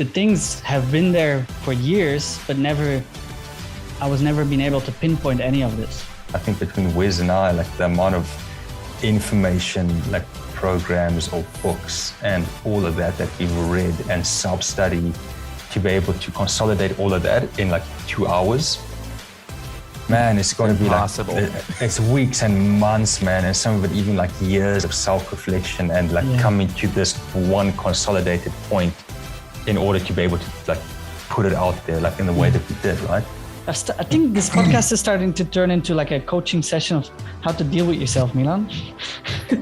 the things have been there for years, but I was never been able to pinpoint any of this. I think between Wes and I, like the amount of information, like programs or books and all of that we've read and self-study, to be able to consolidate all of that in like 2 hours, man, it's going to be impossible. Like, it's weeks and months, man, and some of it even like years of self-reflection and like coming to this one consolidated point in order to be able to like put it out there like in the way that we did, right? I think this podcast is starting to turn into like a coaching session of how to deal with yourself, Milan. I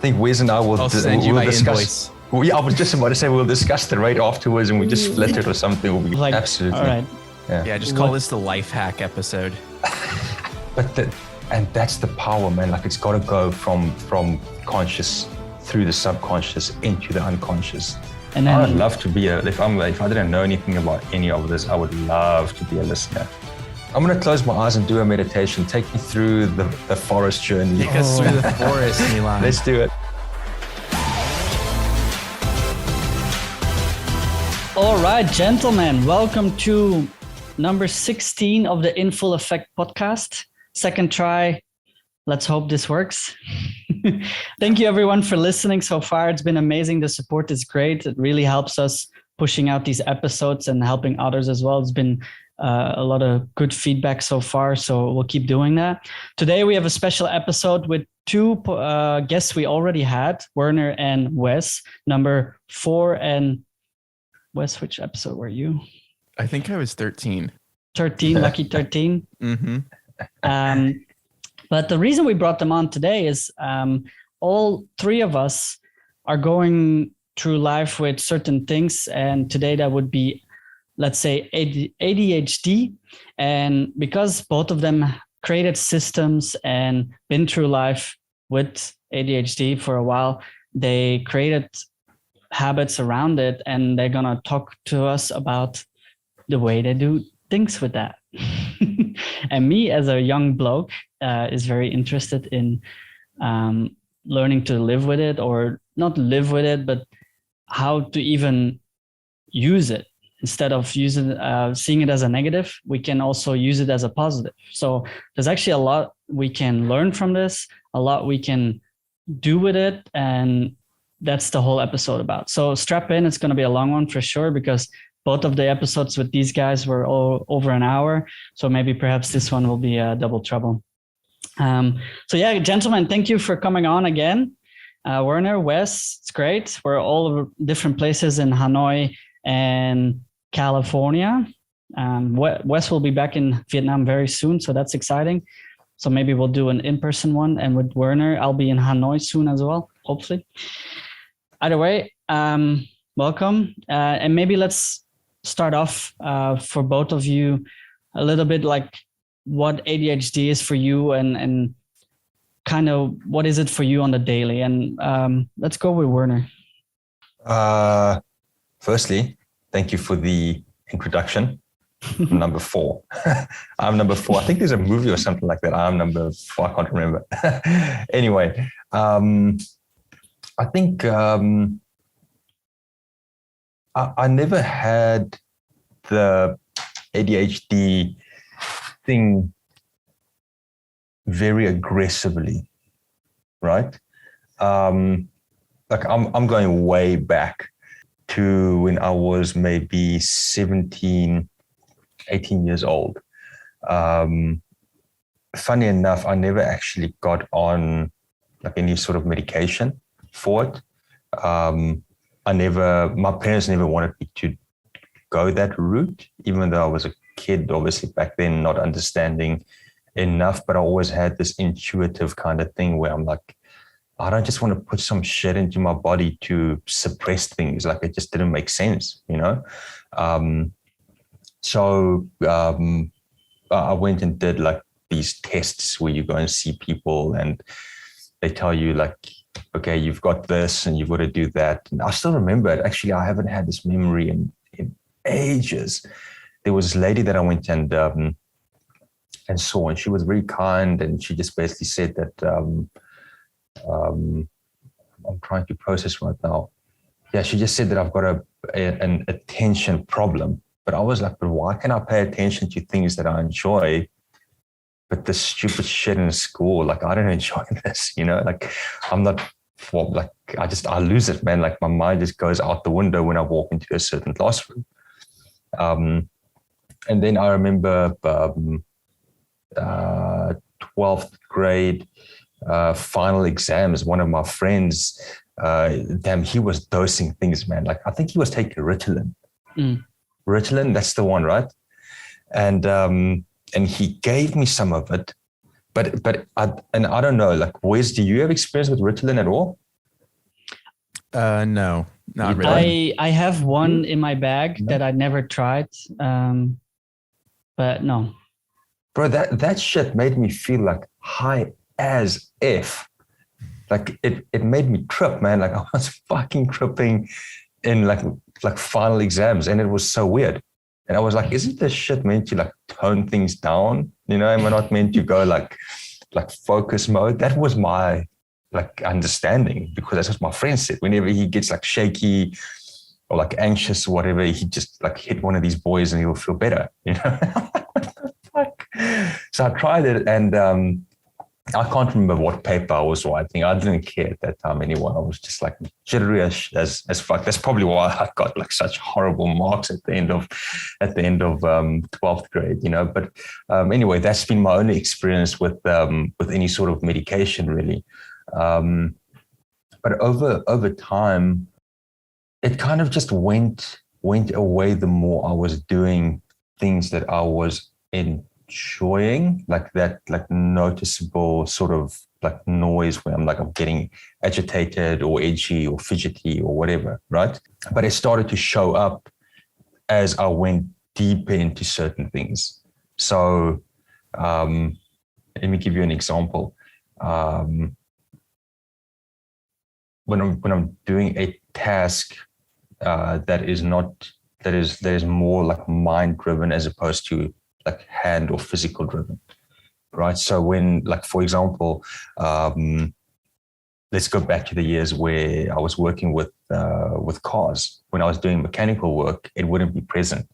think Wes and I will send you my discuss. invoice. I was just about to say we'll discuss the rate afterwards and we just split it or something. We'll be Like, absolutely. all right. Yeah, just call this the life hack episode. And that's the power, man. Like it's got to go from conscious through the subconscious into the unconscious. And then, I would love to be if I didn't know anything about any of this, I would love to be a listener. I'm going to close my eyes and do a meditation. Take me through the forest journey. Take us through the forest, Milan. Let's do it. all right, gentlemen, welcome to number 16 of the In Full Effect podcast. Second try. Let's hope this works. Thank you everyone for listening so far. It's been amazing. The support is great. It really helps us pushing out these episodes and helping others as well. It's been a lot of good feedback so far, so we'll keep doing that. Today we have a special episode with two guests we already had, Werner and Wes, number 4. And Wes, which episode were you? I think I was 13. 13, lucky 13. Mm-hmm. But the reason we brought them on today is all three of us are going through life with certain things. And today that would be, let's say, ADHD. And because both of them created systems and been through life with ADHD for a while, they created habits around it. And they're going to talk to us about the way they do things with that. And me as a young bloke is very interested in learning to live with it, or not live with it, but how to even use it. Instead of seeing it as a negative, we can also use it as a positive. So there's actually a lot we can learn from this, a lot we can do with it. And that's the whole episode about. So strap in, it's going to be a long one for sure, because both of the episodes with these guys were all over an hour. So maybe perhaps this one will be double trouble. So yeah, gentlemen, thank you for coming on again. Werner, Wes, it's great. We're all over different places in Hanoi and California. Wes will be back in Vietnam very soon, so that's exciting. So maybe we'll do an in-person one. And with Werner, I'll be in Hanoi soon as well, hopefully. Either way, welcome. And maybe let's start off for both of you a little bit like what ADHD is for you and kind of what is it for you on the daily. And let's go with Werner. Firstly, thank you for the introduction. I'm number 4. I'm number 4. I think there's a movie or something like that. I'm number 4. I can't remember. Anyway, I think I never had the ADHD thing very aggressively, right? Like I'm going way back to when I was maybe 17, 18 years old. Funny enough, I never actually got on like any sort of medication for it. My parents never wanted me to go that route, even though I was a kid, obviously back then, not understanding enough, but I always had this intuitive kind of thing where I'm like, I don't just want to put some shit into my body to suppress things. Like it just didn't make sense, you know? So I went and did like these tests where you go and see people and they tell you like, okay, you've got this and you've got to do that. And I still remember it. Actually, I haven't had this memory in ages. There was this lady that I went and saw, and she was very kind. And she just basically said that I'm trying to process right now. Yeah, she just said that I've got an attention problem. But I was like, but why can I pay attention to things that I enjoy? But this stupid shit in school, like I don't enjoy this, like I'm not, like I lose it, man. Like my mind just goes out the window when I walk into a certain classroom. And then I remember 12th grade final exams, one of my friends, he was dosing things, man. Like I think he was taking Ritalin. Ritalin, that's the one, right? And he gave me some of it, but I don't know, like, Wes, do you have experience with Ritalin at all? No, not really. I have one in my bag that I never tried, but no. Bro, that shit made me feel like high as F. Like it made me trip, man. Like I was fucking tripping in like final exams, and it was so weird. And I was like, isn't this shit meant to like tone things down? Am I not meant to go like focus mode? That was my like understanding, because that's what my friend said. Whenever he gets like shaky or like anxious or whatever, he just like hit one of these boys and he'll feel better, What the fuck? So I tried it, and I can't remember what paper I was writing. I didn't care at that time anyway. I was just like jittery as fuck. That's probably why I got like such horrible marks at the end of 12th grade, But anyway, that's been my only experience with any sort of medication, really. But over time, it kind of just went away the more I was doing things that I was enjoying, like that like noticeable sort of like noise where I'm getting agitated or edgy or fidgety or whatever, right? But it started to show up as I went deeper into certain things. So let me give you an example. When I'm doing a task that is more like mind driven as opposed to like hand or physical driven, right? So when, like, for example, let's go back to the years where I was working with cars. When I was doing mechanical work, it wouldn't be present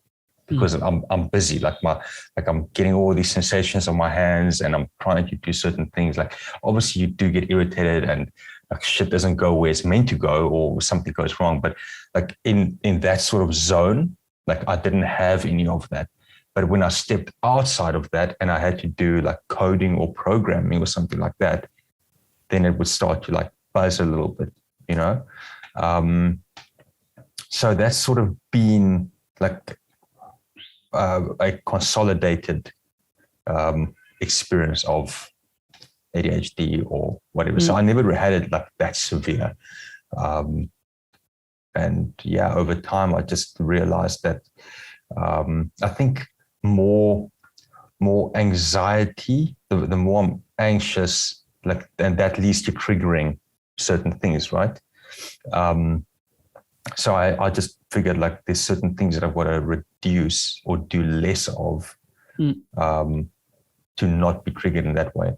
because I'm busy. Like I'm getting all these sensations on my hands, and I'm trying to do certain things. Like obviously, you do get irritated, and like shit doesn't go where it's meant to go, or something goes wrong. But like in that sort of zone, like I didn't have any of that. But when I stepped outside of that and I had to do like coding or programming or something like that, then it would start to like buzz a little bit, So that's sort of been like a consolidated experience of ADHD or whatever. So I never had it like that severe. And yeah, over time, I just realized that I think more anxiety, the more I'm anxious, like, and that leads to triggering certain things, right? So I just figured like there's certain things that I've got to reduce or do less of to not be triggered in that way.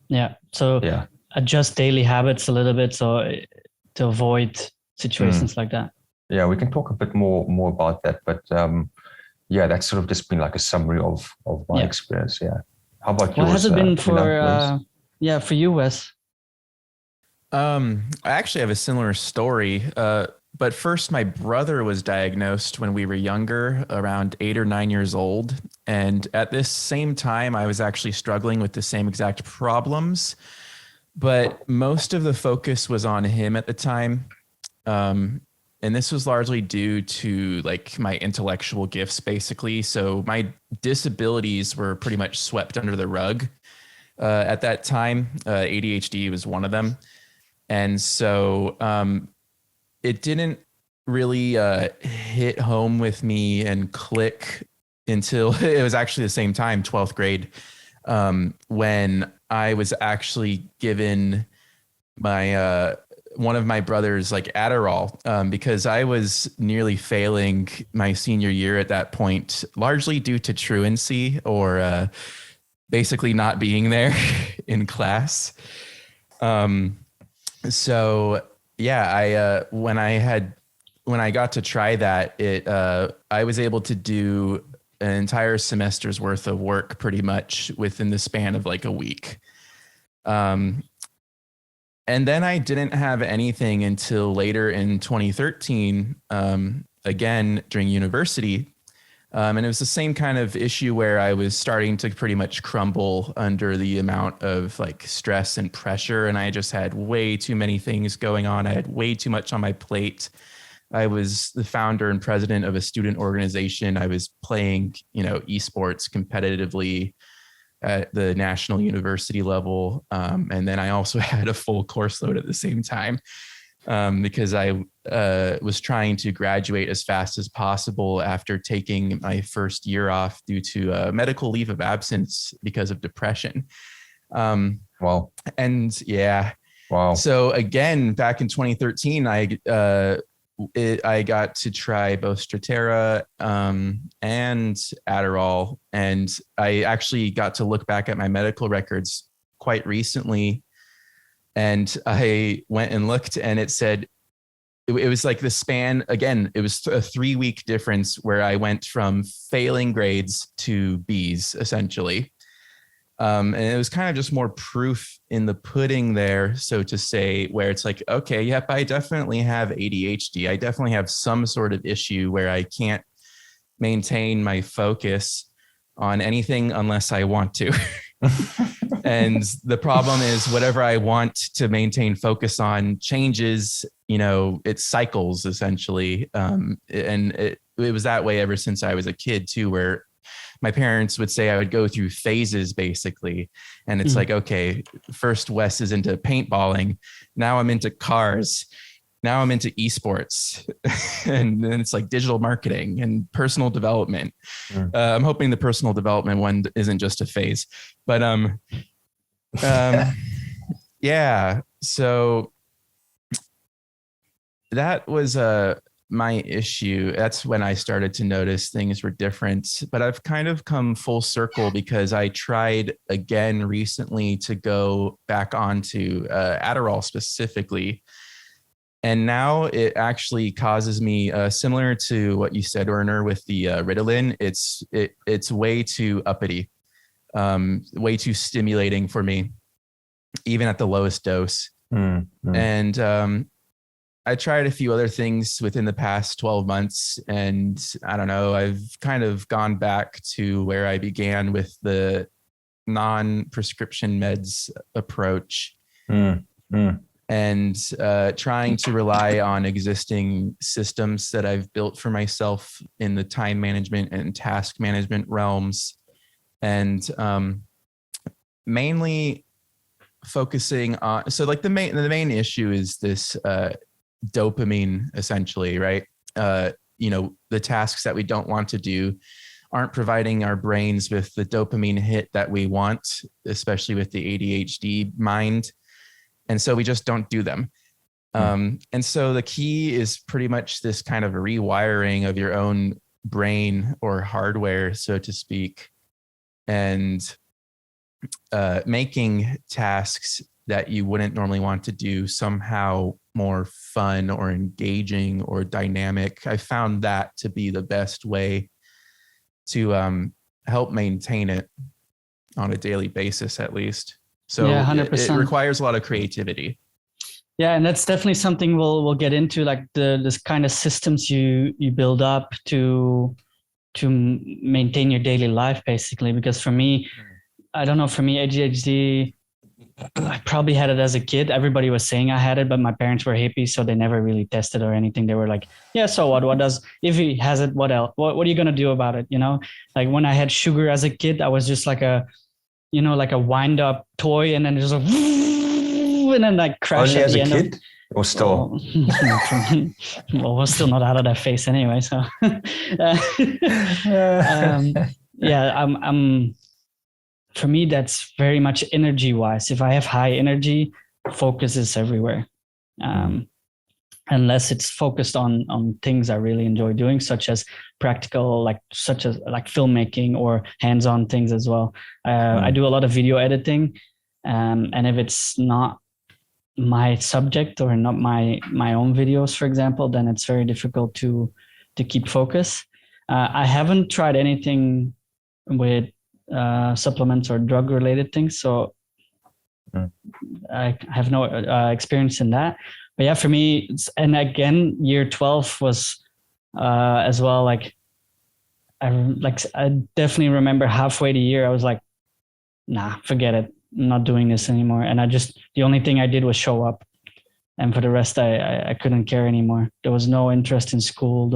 Yeah. So adjust daily habits a little bit so to avoid situations like that. Yeah, we can talk a bit more about that, but that's sort of just been like a summary of my experience. Yeah. How about yours? What has it been for you, Wes? I actually have a similar story. But first, my brother was diagnosed when we were younger, around 8 or 9 years old. And at this same time, I was actually struggling with the same exact problems. But most of the focus was on him at the time. And this was largely due to like my intellectual gifts, basically. So my disabilities were pretty much swept under the rug at that time. ADHD was one of them. And so it didn't really hit home with me and click until it was actually the same time, 12th grade, when I was actually given my one of my brothers like Adderall because I was nearly failing my senior year at that point, largely due to truancy or basically not being there in class. So yeah, when I had when I got to try that, I was able to do an entire semester's worth of work pretty much within the span of like a week. And then I didn't have anything until later in 2013, again, during university. And it was the same kind of issue where I was starting to pretty much crumble under the amount of like stress and pressure. And I just had way too many things going on. I had way too much on my plate. I was the founder and president of a student organization. I was playing, esports competitively at the national university level. And then I also had a full course load at the same time. Because I was trying to graduate as fast as possible after taking my first year off due to medical leave of absence because of depression. Wow. And yeah. Wow. So again, back in 2013, I got to try both Strattera and Adderall. And I actually got to look back at my medical records quite recently. And I went and looked, and it said, it was like the span, again, it was a 3-week difference where I went from failing grades to B's essentially. And it was kind of just more proof in the pudding there, so to say, where it's like, okay, yep, I definitely have ADHD. I definitely have some sort of issue where I can't maintain my focus on anything unless I want to. And the problem is whatever I want to maintain focus on changes, it cycles essentially. And it was that way ever since I was a kid too, where my parents would say I would go through phases basically. And it's like, okay, first Wes is into paintballing. Now I'm into cars. Now I'm into esports. And then it's like digital marketing and personal development. I'm hoping the personal development one isn't just a phase, but yeah. So that was my issue. That's when I started to notice things were different, but I've kind of come full circle because I tried again recently to go back onto Adderall specifically. And now it actually causes me, similar to what you said, Werner, with the Ritalin, it's way too uppity, way too stimulating for me, even at the lowest dose. And I tried a few other things within the past 12 months, and I don't know, I've kind of gone back to where I began with the non-prescription meds approach. And trying to rely on existing systems that I've built for myself in the time management and task management realms. And mainly focusing on, so like the main issue is this dopamine essentially, right? The tasks that we don't want to do aren't providing our brains with the dopamine hit that we want, especially with the ADHD mind. And so we just don't do them. And so the key is pretty much this kind of rewiring of your own brain or hardware, so to speak, and making tasks that you wouldn't normally want to do somehow more fun or engaging or dynamic. I found that to be the best way to help maintain it on a daily basis, at least. So yeah, 100%. It requires a lot of creativity. Yeah, and that's definitely something we'll get into, like this kind of systems you build up to maintain your daily life, basically. Because for me, I don't know, for me, ADHD, I probably had it as a kid. Everybody was saying I had it, but my parents were hippies, so they never really tested or anything. They were like, yeah, so what? If he has it, what else? What are you going to do about it? Like when I had sugar as a kid, I was just like a wind up toy, and then just like, and then like crash only at as the a end kid or still? Well, we're still not out of that phase anyway. So I'm for me, that's very much energy wise. If I have high energy, focus is everywhere. Unless it's focused on things I really enjoy doing, such as practical, such as filmmaking or hands-on things as well. I do a lot of video editing. And if it's not my subject or not my own videos, for example, then it's very difficult to keep focus. I haven't tried anything with supplements or drug related things, so I have no experience in that. But yeah, for me, and again, year 12 was as well. Like I definitely remember halfway the year, I was like, nah, forget it. I'm not doing this anymore. And the only thing I did was show up. And for the rest, I couldn't care anymore. There was no interest in school.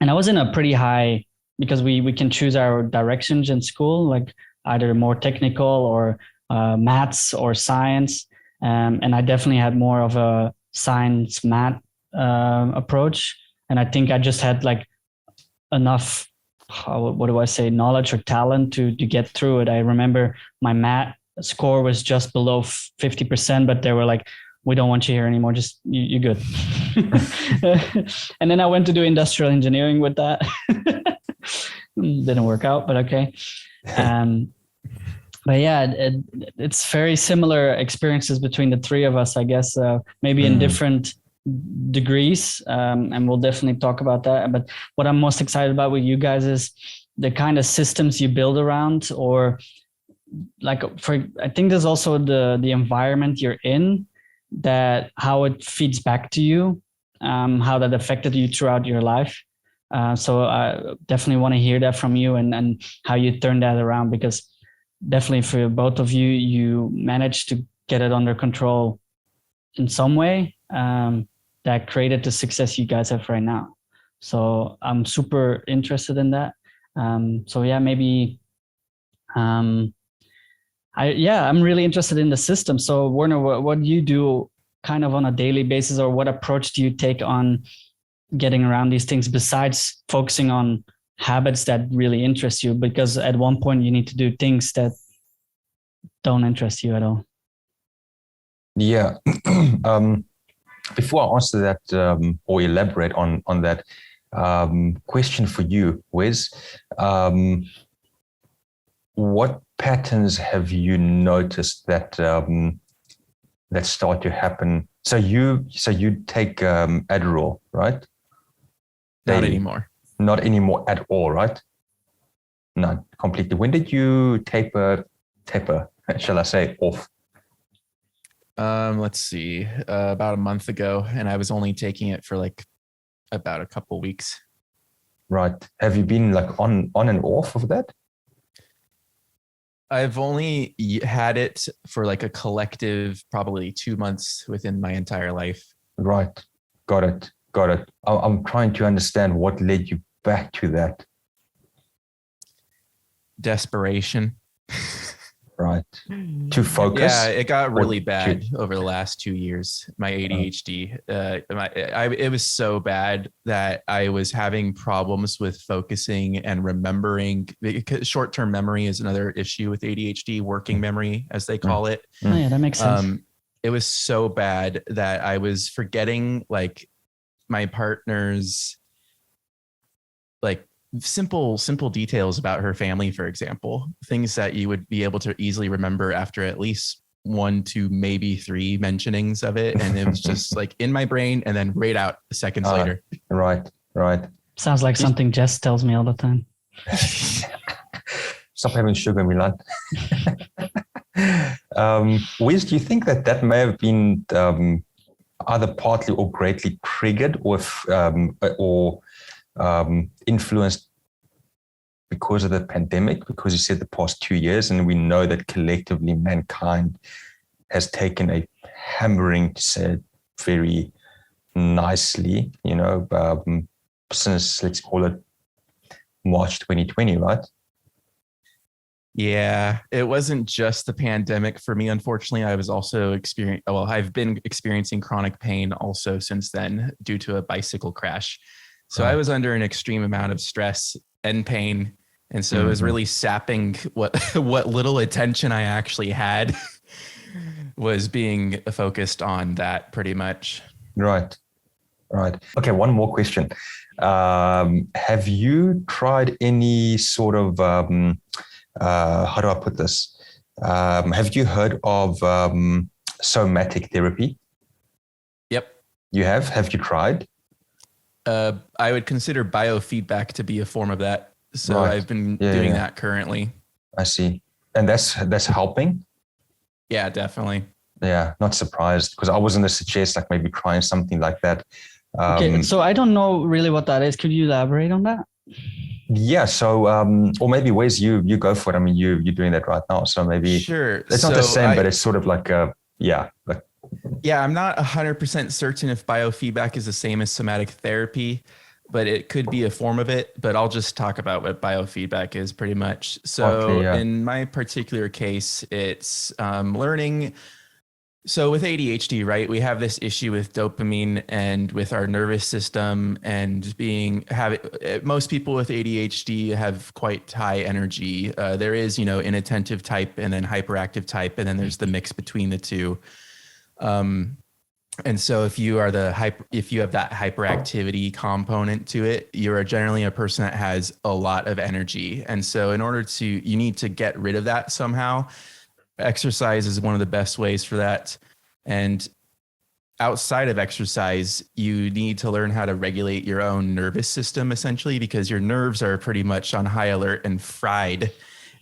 And I was in a pretty high, because we can choose our directions in school, like either more technical or maths or science. And I definitely had more of a science math approach. And I think I just had like enough, what do I say, knowledge or talent to get through it. I remember my math score was just below 50%, but they were like, we don't want you here anymore. Just you're good. And then I went to do industrial engineering with that. Didn't work out, but okay. But yeah, it's very similar experiences between the three of us, I guess, maybe in different degrees. And we'll definitely talk about that. But what I'm most excited about with you guys is the kind of systems you build around, or like I think there's also the environment you're in, that how it feeds back to you, how that affected you throughout your life. So I definitely want to hear that from you, and how you turned that around, because definitely for both of you, you managed to get it under control in some way, that created the success you guys have right now. So I'm super interested in that. So yeah, maybe, I'm really interested in the system. So Werner, what do you do kind of on a daily basis, or what approach do you take on getting around these things, besides focusing on habits that really interest you? Because at one point you need to do things that don't interest you at all. Yeah. Before I answer that, or elaborate on that, question for you, Wes, what patterns have you noticed that that start to happen? So you take Adderall, right? Not anymore. Not anymore at all, right? Not completely. When did you taper, shall I say, off? Let's see, about a month ago, and I was only taking it for like about a couple weeks. Right. Have you been like on and off of that? I've only had it for like a collective, probably 2 months within my entire life. Right. Got it. I'm trying to understand what led you back to that. Desperation. Right. To focus. Yeah, it got really bad over the last 2 years. My ADHD, it was so bad that I was having problems with focusing and remembering. Short-term memory is another issue with ADHD, working memory, as they call it. Oh yeah, that makes sense. It was so bad that I was forgetting like my partner's like simple details about her family, for example, things that you would be able to easily remember after at least 1 to maybe 3 mentionings of it. And it was just like in my brain and then right out seconds later. Right. Sounds like something Jess tells me all the time. Stop having sugar, Milan. Wes, do you think that may have been either partly or greatly triggered, or influenced because of the pandemic? Because you said the past 2 years, and we know that collectively mankind has taken a hammering, to say it very nicely, since, let's call it March 2020, right? Yeah, it wasn't just the pandemic for me. Unfortunately, I was also I've been experiencing chronic pain also since then due to a bicycle crash. So I was under an extreme amount of stress and pain. And so it was really sapping what little attention I actually had was being focused on that pretty much. Right. Okay, one more question. Have you tried any sort of, how do I put this? Have you heard of somatic therapy? Yep. You have? Have you tried? I would consider biofeedback to be a form of that. So Right. I've been doing that currently. I see. And that's helping? Yeah, definitely. Yeah, not surprised, because I was going to suggest like maybe trying something like that. Okay, so I don't know really what that is. Could you elaborate on that? Yeah. So, or maybe Wes, you go for it. I mean, you're doing that right now. So maybe Sure. it's not the same, but it's sort of like yeah, I'm not 100% certain if biofeedback is the same as somatic therapy, but it could be a form of it. But I'll just talk about what biofeedback is pretty much. So in my particular case, it's learning. So with ADHD, right, we have this issue with dopamine and with our nervous system and most people with ADHD have quite high energy. There is, inattentive type and then hyperactive type, and then there's the mix between the two. And so if you have that hyperactivity component to it, you are generally a person that has a lot of energy. And so you need to get rid of that somehow. Exercise is one of the best ways for that. And outside of exercise, you need to learn how to regulate your own nervous system, essentially, because your nerves are pretty much on high alert and fried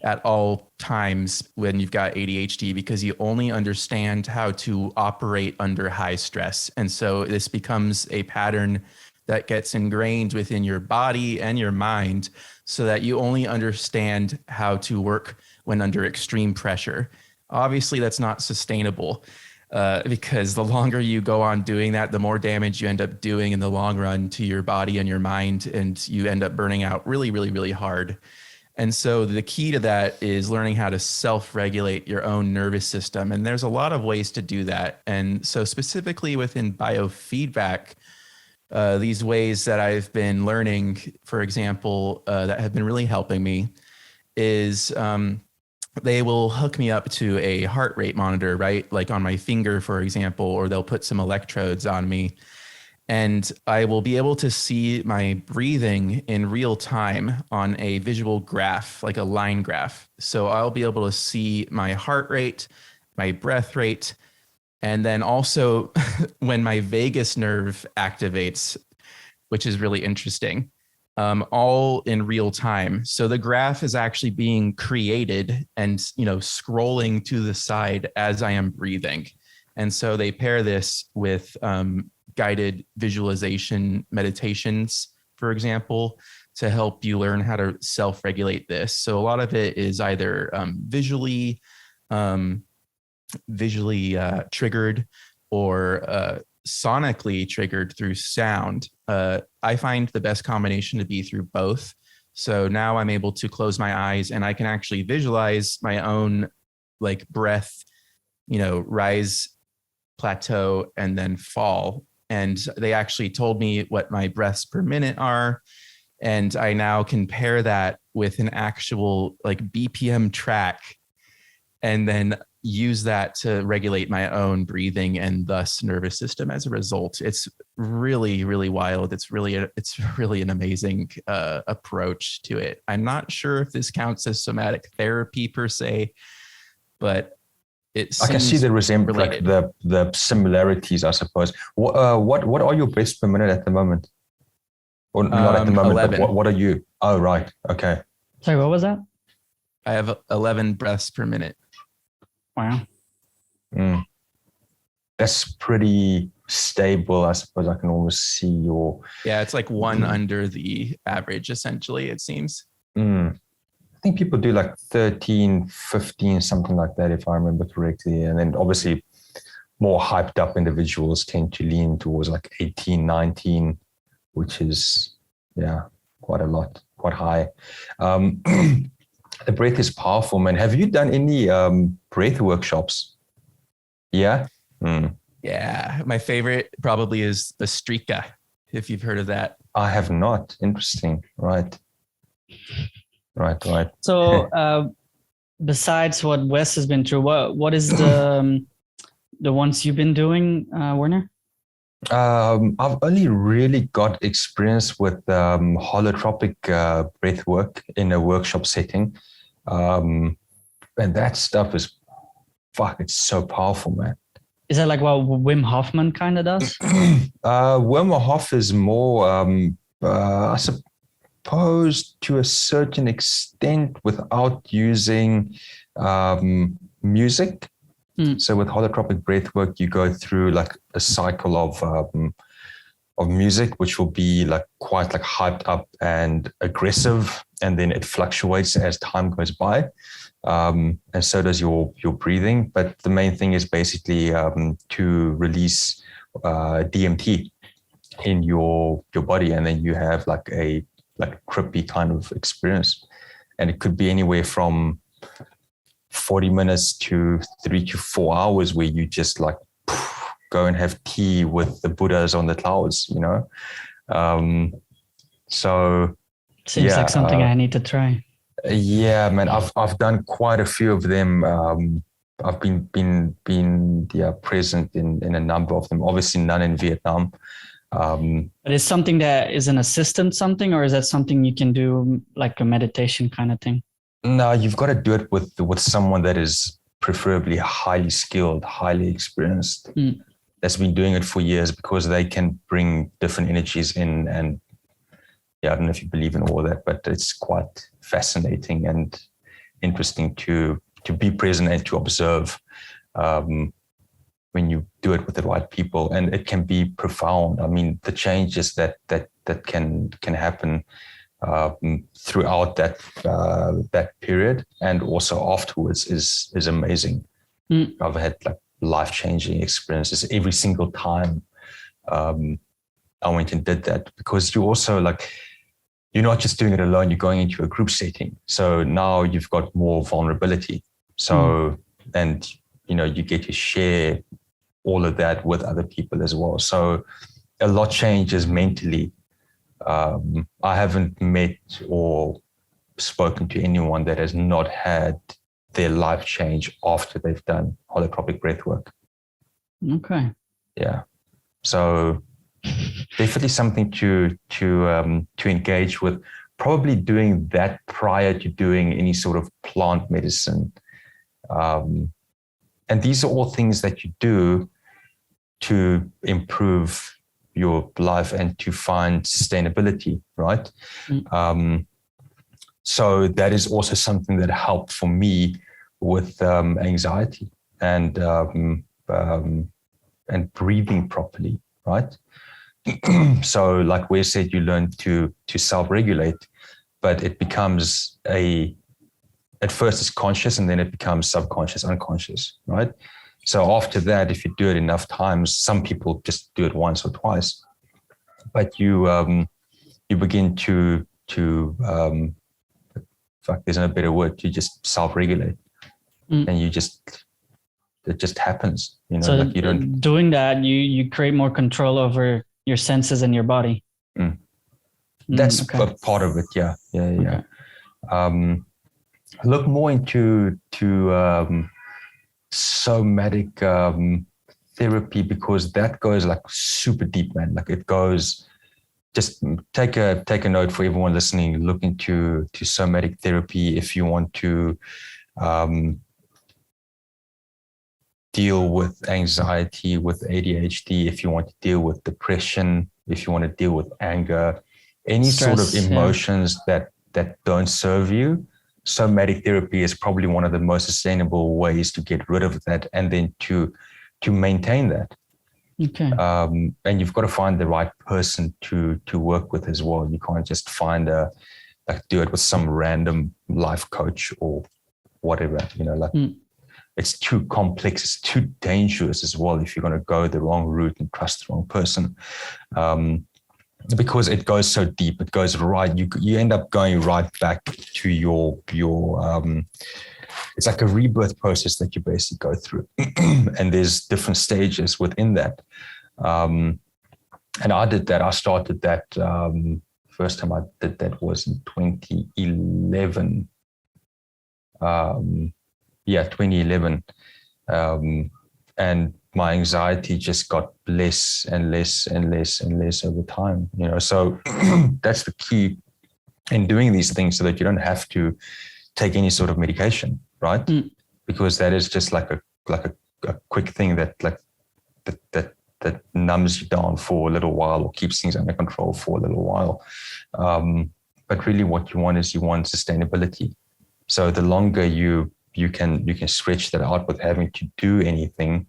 at all times when you've got ADHD, because you only understand how to operate under high stress. And so this becomes a pattern that gets ingrained within your body and your mind, so that you only understand how to work when under extreme pressure. Obviously, that's not sustainable, because the longer you go on doing that, the more damage you end up doing in the long run to your body and your mind, and you end up burning out really, really, really hard. And so the key to that is learning how to self-regulate your own nervous system. And there's a lot of ways to do that. And so specifically within biofeedback, these ways that I've been learning, for example, that have been really helping me is they will hook me up to a heart rate monitor, right? Like on my finger, for example, or they'll put some electrodes on me. And I will be able to see my breathing in real time on a visual graph, like a line graph. So I'll be able to see my heart rate, my breath rate, and then also when my vagus nerve activates, which is really interesting, all in real time. So the graph is actually being created and, scrolling to the side as I am breathing. And so they pair this with guided visualization meditations, for example, to help you learn how to self-regulate this. So a lot of it is either visually triggered or sonically triggered through sound. I find the best combination to be through both. So now I'm able to close my eyes and I can actually visualize my own breath, rise, plateau, and then fall. And they actually told me what my breaths per minute are. And I now can pair that with an actual BPM track and then use that to regulate my own breathing and thus nervous system as a result. It's really, really wild. It's really an amazing approach to it. I'm not sure if this counts as somatic therapy per se, but I can see the resemblance, the similarities, I suppose. What are your breaths per minute at the moment? Or not at the moment, 11. But what are you? Oh, right. Okay. Sorry, what was that? I have 11 breaths per minute. Wow. That's pretty stable. I suppose I can almost see your... Yeah, it's like one under the average, essentially, it seems. I think people do 13, 15, something like that, if I remember correctly. And then obviously more hyped up individuals tend to lean towards 18, 19, which is, quite a lot, quite high. The breath is powerful, man. Have you done any breath workshops? Yeah? Yeah. My favorite probably is the Strika, if you've heard of that. I have not. Interesting. Right. So besides what Wes has been through, what is the ones you've been doing, Werner? I've only really got experience with holotropic breath work in a workshop setting. And that stuff is, it's so powerful, man. Is that like what Wim Hofman kind of does? Wim Hof is more, I suppose, to a certain extent, without using music. So with holotropic breath work, you go through like a cycle of music, which will be like quite like hyped up and aggressive, and then it fluctuates as time goes by. And so does your breathing. But the main thing is basically to release DMT in your body, and then you have like a trippy kind of experience. And it could be anywhere from 40 minutes to 3 to 4 hours, where you just like go and have tea with the Buddhas on the clouds, you know. So seems like something I need to try. Yeah, man, I've done quite a few of them. I've been present in a number of them. Obviously, none in Vietnam. But is something that is an assistant something, or is that something you can do like a meditation kind of thing? No, you've got to do it with someone that is preferably highly skilled, highly experienced, that's been doing it for years, because they can bring different energies in. And yeah, I don't know if you believe in all that, but it's quite fascinating and interesting to be present and to observe when you do it with the right people. And it can be profound. I mean, the changes that can happen throughout that period and also afterwards is amazing. I've had like life-changing experiences every single time I went and did that, because you also like, you're not just doing it alone, you're going into a group setting. So now you've got more vulnerability. So, and you know, you get to share all of that with other people as well. So a lot changes mentally. I haven't met or spoken to anyone that has not had their life change after they've done holotropic breath work. Okay. Yeah. So definitely something to engage with, probably doing that prior to doing any sort of plant medicine. And these are all things that you do to improve your life and to find sustainability, right? So that is also something that helped for me with anxiety and breathing properly, right? So like Wes said, you learn to self-regulate, but it becomes at first it's conscious and then it becomes subconscious, unconscious, right? So after that, if you do it enough times, some people just do it once or twice, but you begin to there's no better word, to just self-regulate, and it just happens, you know. So like you don't doing that, you create more control over your senses and your body. That's a part of it. Yeah. Okay. Look more into somatic therapy, because that goes like super deep, man. Like it goes. Just take a note for everyone listening. Look into somatic therapy if you want to deal with anxiety, with ADHD, if you want to deal with depression, if you want to deal with anger, any stress, sort of emotions that don't serve you. Somatic therapy is probably one of the most sustainable ways to get rid of that and then to maintain that. Okay. And you've got to find the right person to work with as well. You can't just do it with some random life coach or whatever, you know, like it's too complex. It's too dangerous as well if you're going to go the wrong route and trust the wrong person, because it goes so deep. It goes right. You end up going right back to your it's like a rebirth process that you basically go through. And there's different stages within that. And I did that. I started that. First time I did that was in 2011. 2011. And my anxiety just got less and less and less and less over time, you know. So that's the key in doing these things, so that you don't have to take any sort of medication, right? Because that is just like a quick thing that like that numbs you down for a little while or keeps things under control for a little while. But really what you want sustainability. So the longer you can stretch that out with having to do anything,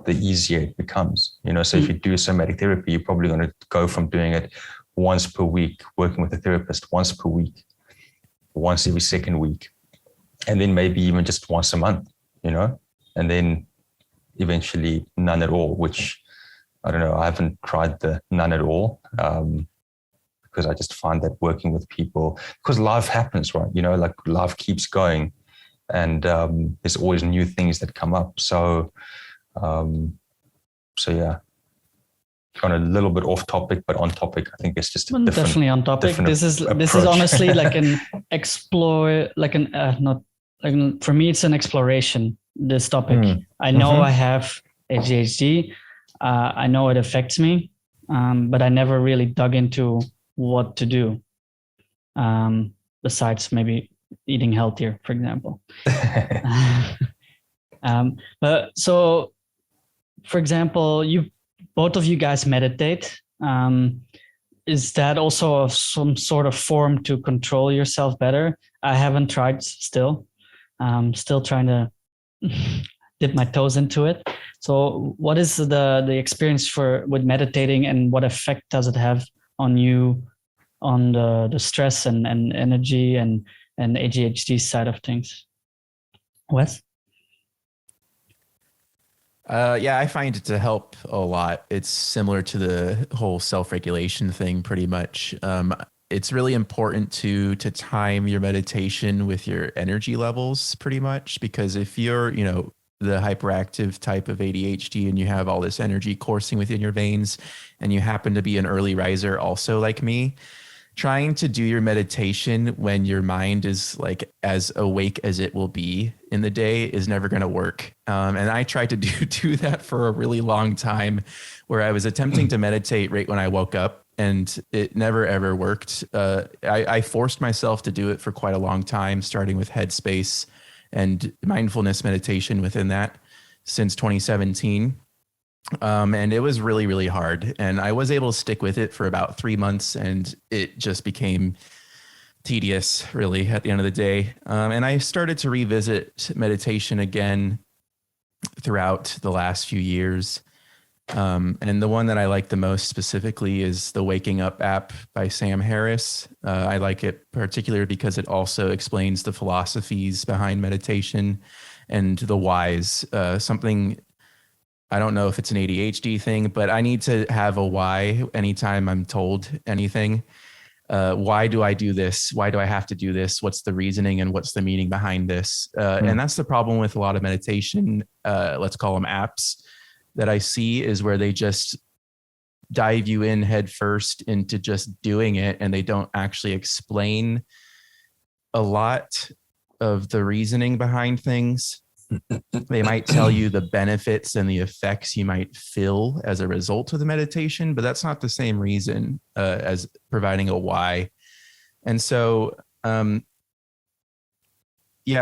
the easier it becomes. So if you do somatic therapy, you're probably going to go from doing it once per week, working with a therapist once per week, once every second week, and then maybe even just once a month, and then eventually none at all, which I don't know. I haven't tried the none at all because I just find that working with people, because life happens, right? Like life keeps going, and there's always new things that come up. So yeah, kind of a little bit off topic, but on topic. I think it's just definitely on topic. This is honestly like an explore, like an not like for me, it's an exploration. This topic, I know I have ADHD. I know it affects me, but I never really dug into what to do. Besides maybe eating healthier, for example. But so, for example, both of you guys meditate. Is that also some sort of form to control yourself better? I haven't tried still. Still trying to dip my toes into it. So what is the experience with meditating, and what effect does it have on you, on the stress and energy and ADHD side of things? Wes? Yeah, I find it to help a lot. It's similar to the whole self-regulation thing pretty much. It's really important to time your meditation with your energy levels pretty much, because if you're, the hyperactive type of ADHD and you have all this energy coursing within your veins and you happen to be an early riser also like me, trying to do your meditation when your mind is like as awake as it will be in the day is never going to work. And I tried to do that for a really long time, where I was attempting to meditate right when I woke up, and it never, ever worked. I forced myself to do it for quite a long time, starting with Headspace and mindfulness meditation within that since 2017. And it was really, really hard. And I was able to stick with it for about 3 months, and it just became tedious, really, at the end of the day. And I started to revisit meditation again throughout the last few years. And the one that I like the most specifically is the Waking Up app by Sam Harris. I like it particularly because it also explains the philosophies behind meditation and the whys. Something, I don't know if it's an ADHD thing, but I need to have a why anytime I'm told anything. Why do I do this? Why do I have to do this? What's the reasoning and what's the meaning behind this? And that's the problem with a lot of meditation, let's call them apps, that I see, is where they just dive you in head first into just doing it, and they don't actually explain a lot of the reasoning behind things. They might tell you the benefits and the effects you might feel as a result of the meditation, but that's not the same reason as providing a why. And so, yeah,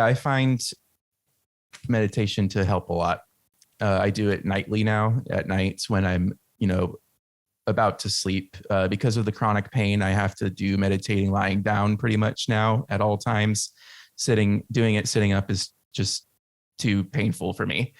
I find meditation to help a lot. I do it nightly now, at nights when I'm, about to sleep. Because of the chronic pain, I have to do meditating lying down pretty much now at all times. Doing it sitting up is just too painful for me.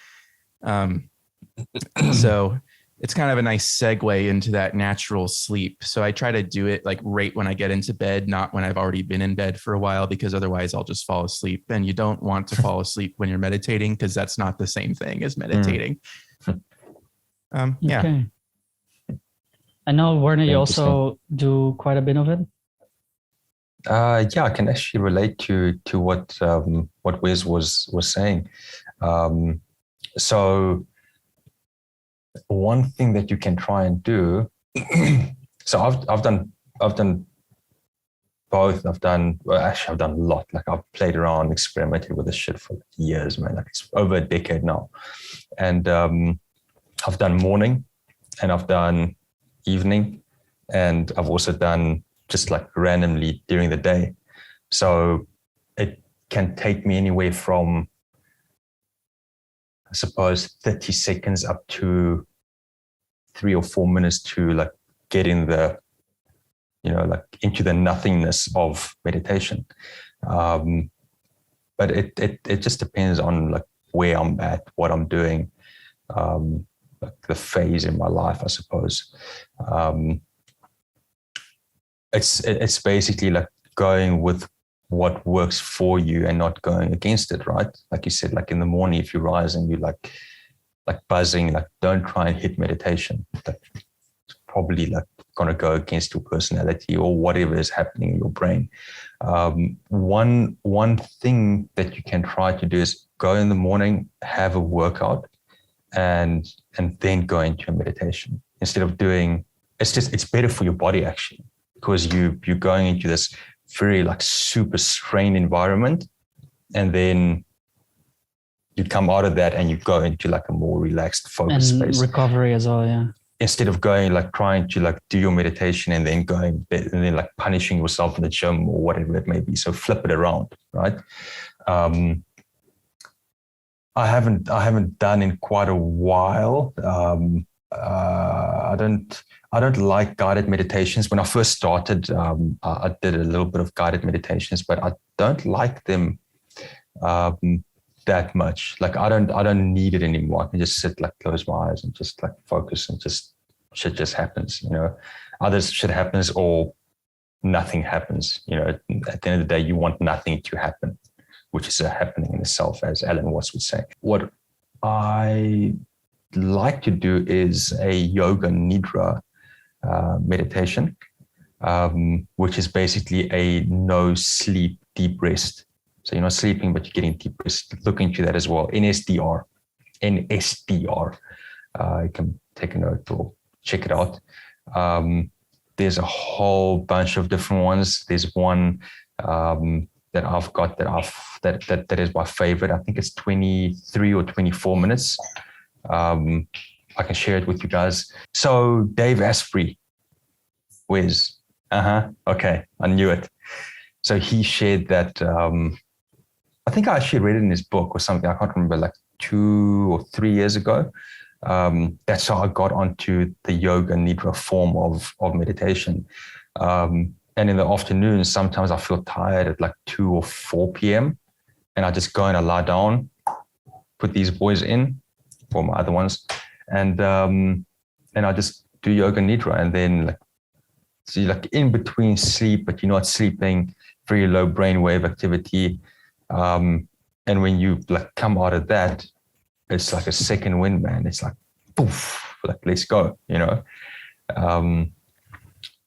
So it's kind of a nice segue into that natural sleep. So I try to do it like right when I get into bed, not when I've already been in bed for a while, because otherwise I'll just fall asleep. And you don't want to fall asleep when you're meditating, because that's not the same thing as meditating. Yeah. Okay. I know, Werner, you also do quite a bit of it. Yeah, I can actually relate to what Wes was saying. So one thing that you can try and do. So I've done both. I've done a lot. Like I've played around, experimented with this shit for years, man. Like it's over a decade now, and I've done morning, and I've done evening, and I've also done just like randomly during the day. So it can take me anywhere from, I suppose, 30 seconds up to 3 or 4 minutes to like get in the, like into the nothingness of meditation. But it just depends on like where I'm at, what I'm doing, like the phase in my life, I suppose. It's basically like going with what works for you and not going against it, right? Like you said, like in the morning, if you rise and you like buzzing, like don't try and hit meditation. That's probably like going to go against your personality or whatever is happening in your brain. One thing that you can try to do is go in the morning, have a workout, and then go into a meditation instead of doing. It's better for your body actually, because you're going into this very like super strained environment, and then you come out of that and you go into like a more relaxed focus space. Recovery as well, yeah. Instead of going like trying to like do your meditation and then going and then like punishing yourself in the gym or whatever it may be. So flip it around, right? I haven't done in quite a while. I don't like guided meditations. When I first started, I did a little bit of guided meditations, but I don't like them that much. Like I don't need it anymore. I can just sit, like close my eyes and just like focus, and just shit just happens. Either shit happens or nothing happens. At the end of the day, you want nothing to happen, which is a happening in itself, as Alan Watts would say. What I like to do is a yoga nidra meditation, which is basically a no sleep deep rest. So you're not sleeping, but you're getting deep rest. Look into that as well. NSDR. You can take a note or check it out. There's a whole bunch of different ones. There's one that I've got that is my favorite. I think it's 23 or 24 minutes. I can share it with you guys. So Dave Asprey, Wes. Okay, I knew it. So he shared that. I think I actually read it in his book or something. I can't remember, like 2 or 3 years ago. That's how I got onto the yoga nidra form of meditation. And in the afternoon, sometimes I feel tired at like 2 or 4 p.m. and I just go and I lie down, put these boys in, for my other ones, and I just do yoga nidra, and then so you're like in between sleep, but you're not sleeping, very low brainwave activity. And when you like come out of that, it's like a second wind, man. It's like, poof, like let's go,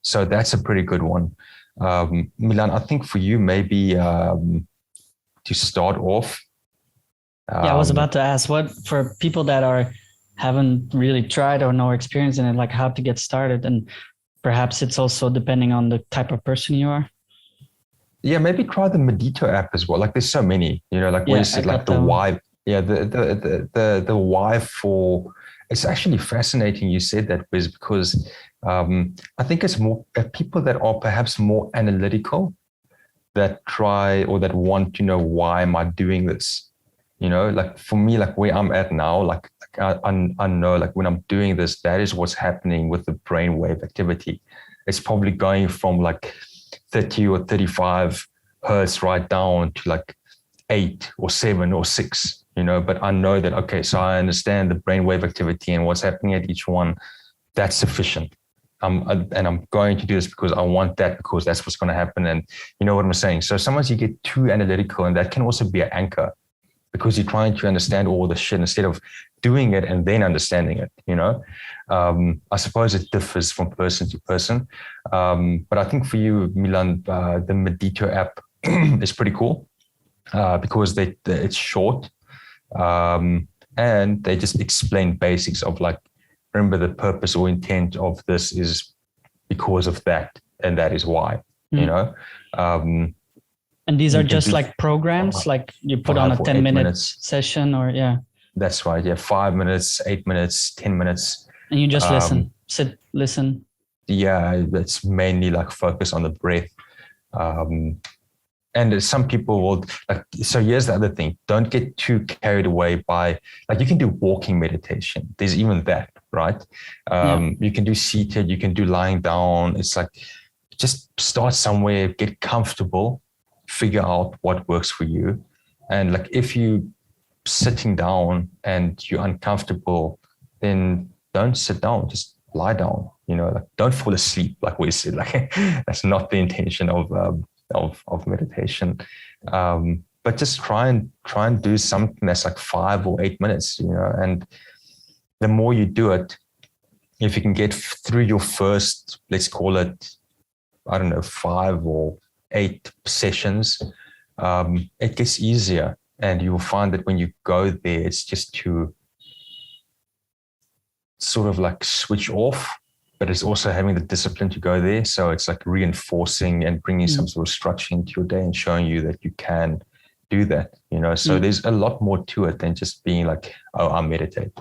So that's a pretty good one. Milan, I think for you, maybe to start off. I was about to ask, what for people that haven't really tried or no experience in it, like how to get started, and perhaps it's also depending on the type of person you are. Yeah, maybe try the Medito app as well. Like there's so many, like where you said like the why. Yeah, the why for. It's actually fascinating you said that, Wiz, because I think it's more people that are perhaps more analytical that try or that want to know, why am I doing this? Like for me, like where I'm at now, like I know like when I'm doing this, that is what's happening with the brainwave activity. It's probably going from like 30 or 35 hertz right down to like 8 or 7 or 6, but I know that, okay, so I understand the brainwave activity and what's happening at each one. That's sufficient. And I'm going to do this because I want that, because that's what's going to happen. And you know what I'm saying? So sometimes you get too analytical, and that can also be an anchor, because you're trying to understand all the shit instead of doing it and then understanding it, I suppose it differs from person to person. But I think for you, Milan, the Medito app is pretty cool because it's short and they just explain basics of like, remember the purpose or intent of this is because of that, and that is why, And these are just like programs, like you put on a 10-minute session or That's right. Yeah. 5 minutes, 8 minutes, 10 minutes. And you just listen. Yeah. It's mainly like focus on the breath. And some people will like, so here's the other thing. Don't get too carried away by, like, you can do walking meditation. There's even that, right? You can do seated, you can do lying down. It's like, just start somewhere, get comfortable, figure out what works for you. And like, if you sitting down and you're uncomfortable, then don't sit down, just lie down, like, don't fall asleep. Like we said, like that's not the intention of meditation. But just try and do something that's like 5 or 8 minutes, and the more you do it, if you can get through your first, let's call it, I don't know, 5 or 8 sessions, it gets easier. And you will find that when you go there, it's just to sort of like switch off, but it's also having the discipline to go there. So it's like reinforcing and bringing some sort of structure into your day and showing you that you can do that, So there's a lot more to it than just being like, oh, I'll meditate,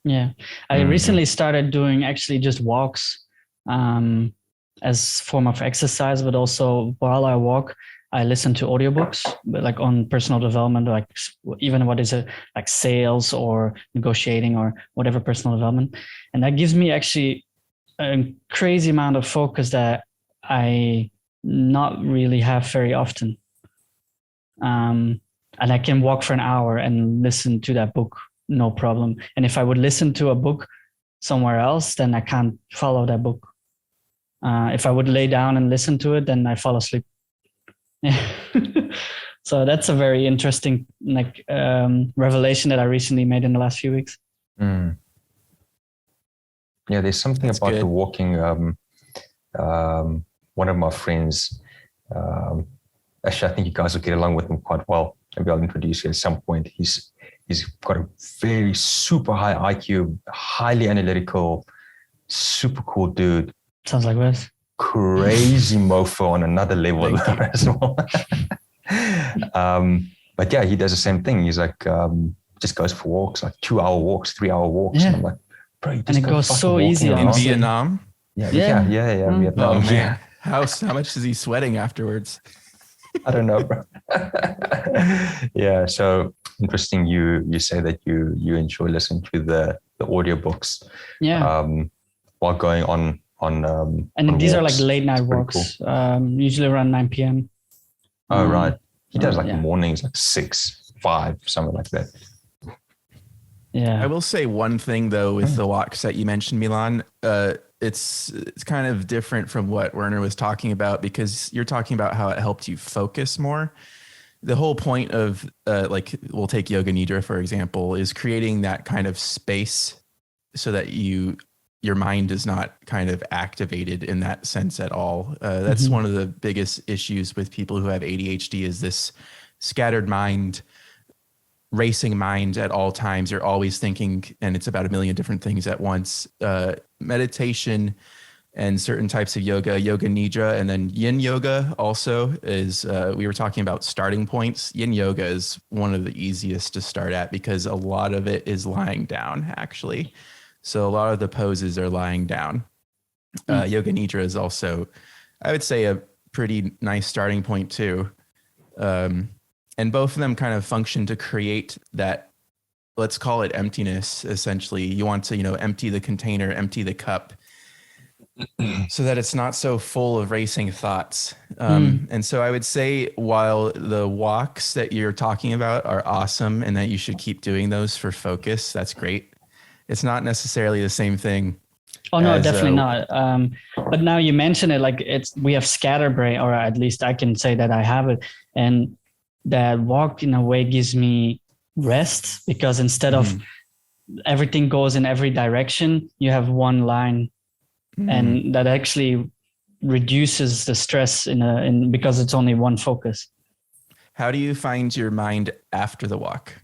Yeah. I recently started doing actually just walks as form of exercise, but also while I walk, I listen to audiobooks, but like on personal development, like even what is it, like sales or negotiating or whatever personal development. And that gives me actually a crazy amount of focus that I not really have very often. And I can walk for an hour and listen to that book, no problem. And if I would listen to a book somewhere else, then I can't follow that book. If I would lay down and listen to it, then I fall asleep. Yeah. So that's a very interesting revelation that I recently made in the last few weeks. Yeah, there's something that's about the walking. One of my friends, actually, I think you guys will get along with him quite well. Maybe I'll introduce you at some point. He's got a very super high IQ, highly analytical, super cool dude. Sounds like Wes. Crazy mofo on another level as well. But yeah, he does the same thing. He's like, just goes for walks, like 2-hour walks, 3-hour walks. Yeah. And I'm like, bro, you just and it goes so easy in Vietnam. Yeah, Vietnam. Oh man, how much is he sweating afterwards? I don't know, bro. Yeah, so interesting. You say that you enjoy listening to the audiobooks. Yeah. While going on and these walks. are like late night walks, cool. Usually around 9 p.m. Oh, right. He does like mornings, like 6, 5, something like that. Yeah. I will say one thing though with the walks that you mentioned, Milan. It's kind of different from what Werner was talking about, because you're talking about how it helped you focus more. The whole point of like, we'll take Yoga Nidra, for example, is creating that kind of space so that your mind is not kind of activated in that sense at all. That's one of the biggest issues with people who have ADHD, is this scattered mind, racing mind at all times. You're always thinking, and it's about a million different things at once. Meditation and certain types of yoga nidra, and then yin yoga also is, we were talking about starting points. Yin yoga is one of the easiest to start at because a lot of it is lying down, actually. So a lot of the poses are lying down. Yoga Nidra is also, I would say, a pretty nice starting point too. And both of them kind of function to create that, let's call it emptiness, essentially. You want to, empty the container, empty the cup, so that it's not so full of racing thoughts. And so I would say, while the walks that you're talking about are awesome and that you should keep doing those for focus, that's great. It's not necessarily the same thing. Oh no, definitely not. But now you mention it, like we have scatterbrain, or at least I can say that I have it. And that walk in a way gives me rest, because instead of everything goes in every direction, you have one line, and that actually reduces the stress because it's only one focus. How do you find your mind after the walk?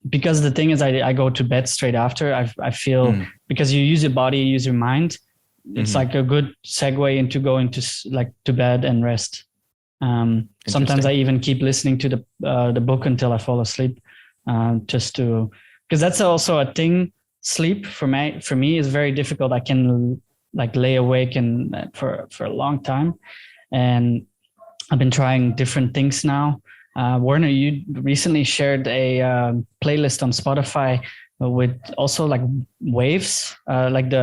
Because the thing is, I go to bed straight after. I feel, because you use your body, you use your mind. It's like a good segue into going to bed and rest. Sometimes I even keep listening to the book until I fall asleep, because that's also a thing. Sleep for me is very difficult. I can lay awake and for a long time, and I've been trying different things now. Werner, you recently shared a playlist on Spotify with also like waves, like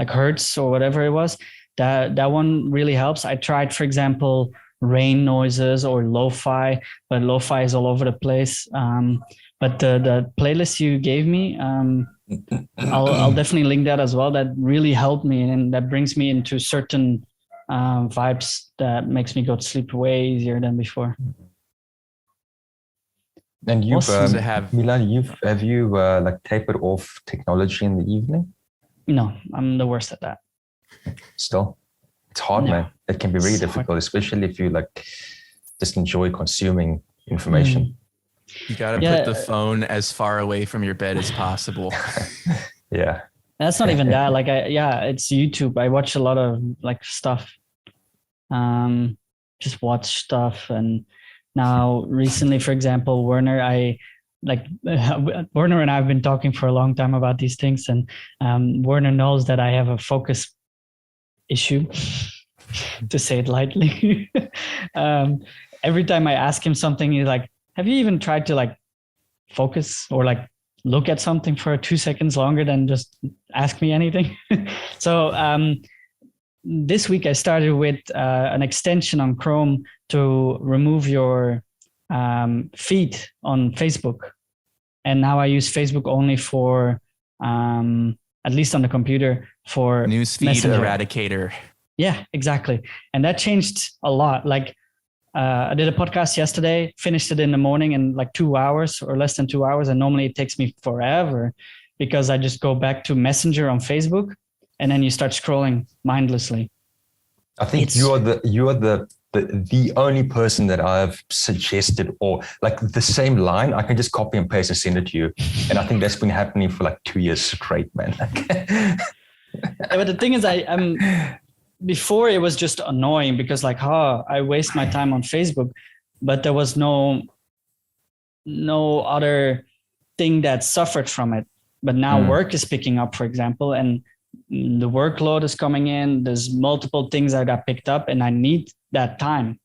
hertz or whatever it was. That one really helps. I tried, for example, rain noises or lo-fi, but lo-fi is all over the place. But the playlist you gave me, I'll definitely link that as well. That really helped me, and that brings me into certain vibes that makes me go to sleep way easier than before. And you've, awesome. Milan, have you like tapered off technology in the evening? No, I'm the worst at that. Still, it's hard, man. It can be really difficult, especially if you like just enjoy consuming information. You got to put the phone as far away from your bed as possible. Yeah. That's not even that. Like, it's YouTube. I watch a lot of like stuff. Just watch stuff. And now recently, for example, Werner and I have been talking for a long time about these things. And Werner knows that I have a focus issue, to say it lightly. Every time I ask him something, he's like, have you even tried to like focus or like look at something for 2 seconds longer than just ask me anything? So this week I started with an extension on Chrome to remove your feed on Facebook. And now I use Facebook only for, at least on the computer, for newsfeed eradicator. Yeah, exactly. And that changed a lot. Like I did a podcast yesterday, finished it in the morning in like 2 hours or less than 2 hours. And normally it takes me forever because I just go back to Messenger on Facebook and then you start scrolling mindlessly. I think you are the only person that I've suggested, or like the same line, I can just copy and paste and send it to you. And I think that's been happening for like 2 years straight, man. But the thing is, I'm before it was just annoying because like, I waste my time on Facebook, but there was no other thing that suffered from it. But now work is picking up, for example, and the workload is coming in. There's multiple things that got picked up and I need that time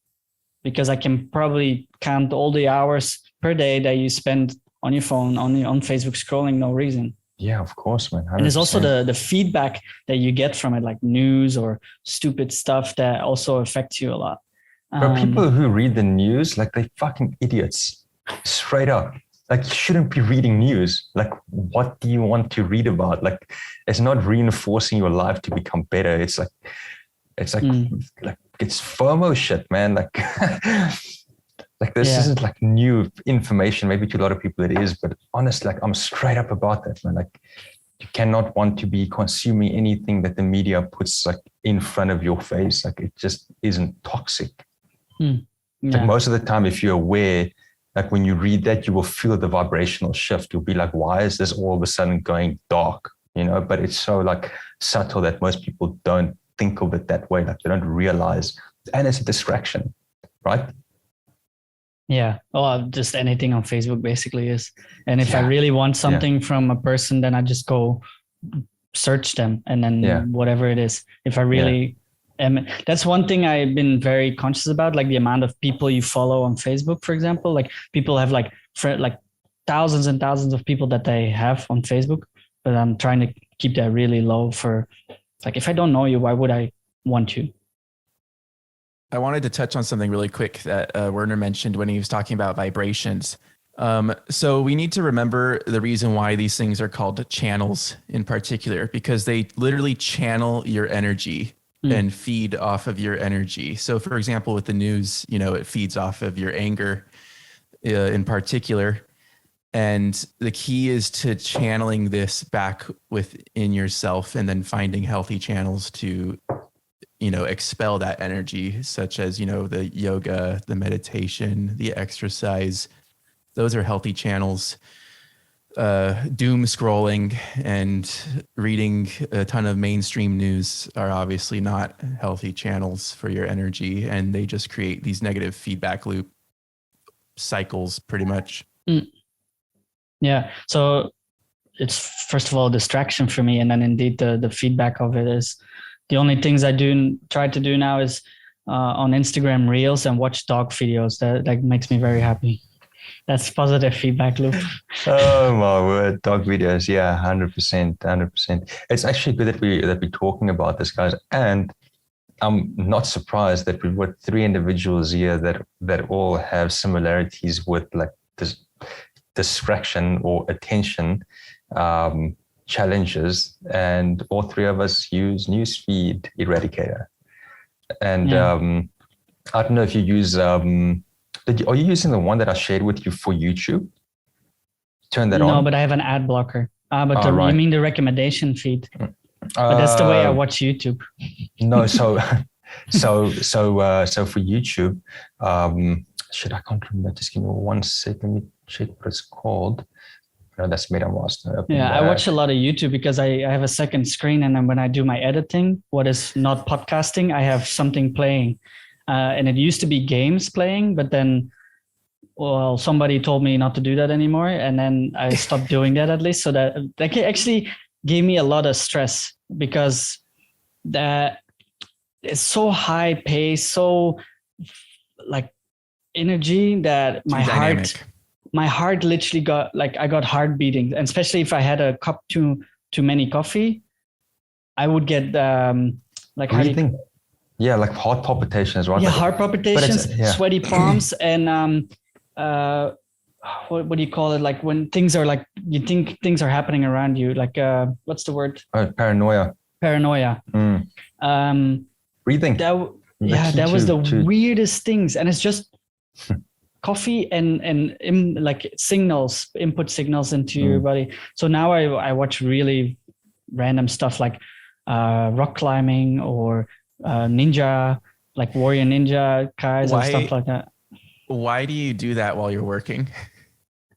because I can probably count all the hours per day that you spend on your phone, on Facebook scrolling, no reason. Yeah, of course, man. 100%. And there's also the feedback that you get from it, like news or stupid stuff that also affects you a lot. But people who read the news, like they're fucking idiots, straight up. Like you shouldn't be reading news. Like what do you want to read about? Like it's not reinforcing your life to become better. It's like it's FOMO shit, man. Like like this isn't like new information. Maybe to a lot of people it is, but honestly, like I'm straight up about that, man. Like you cannot want to be consuming anything that the media puts like in front of your face. Like it just isn't toxic. Like most of the time, if you're aware, like when you read that, you will feel the vibrational shift. You'll be like, why is this all of a sudden going dark? You know, but it's so like subtle that most people don't think of it that way. Like they don't realize, and it's a distraction, right? Yeah. Well, just anything on Facebook basically is. And if I really want something from a person, then I just go search them and then whatever it is. If I really that's one thing I've been very conscious about, like the amount of people you follow on Facebook, for example. Like people have like thousands and thousands of people that they have on Facebook, but I'm trying to keep that really low for like, if I don't know you, why would I want you? I wanted to touch on something really quick that Werner mentioned when he was talking about vibrations. So we need to remember the reason why these things are called channels in particular, because they literally channel your energy and feed off of your energy. So for example, with the news, you know, it feeds off of your anger in particular. And the key is to channeling this back within yourself and then finding healthy channels to, you know, expel that energy, such as, you know, the yoga, the meditation, the exercise. Those are healthy channels. Doom scrolling and reading a ton of mainstream news are obviously not healthy channels for your energy, and they just create these negative feedback loop cycles pretty much. Yeah. So it's first of all distraction for me, and then indeed the feedback of it is the only things I try to do now is on Instagram Reels and watch dog videos. That makes me very happy. That's positive feedback loop. Oh my word, dog videos. Yeah, 100%, 100%. It's actually good that we're talking about this, guys. And I'm not surprised that we've got 3 individuals here that all have similarities with like this distraction or attention challenges, and all 3 of us use Newsfeed Eradicator. And I don't know if you use. Are you using the one that I shared with you for YouTube? Turn that on. No, but I have an ad blocker. Right. You mean the recommendation feed? But that's the way I watch YouTube. No, so for YouTube, shit, I can't remember. Just give me 1 second. Let me check what it's called. No, that's MetaMaster. Yeah, I watch a lot of YouTube because I have a second screen, and then when I do my editing, what is not podcasting, I have something playing. And it used to be games playing, but then, well, somebody told me not to do that anymore. And then I stopped doing that, at least. So that actually gave me a lot of stress, because that it's so high pace, so like energy, that my heart literally got like, I got heart beating. And especially if I had a cup too many coffee, I would get like, how do you think? Yeah, like heart palpitations, right? Yeah, heart palpitations, sweaty palms, and what do you call it? Like when things are like, you think things are happening around you, like what's the word? Paranoia. Breathing. That was the weirdest things, and it's just coffee and like input signals into your body. So now I watch really random stuff like rock climbing or ninja, like warrior ninja guys or stuff like that. Why do you do that while you're working?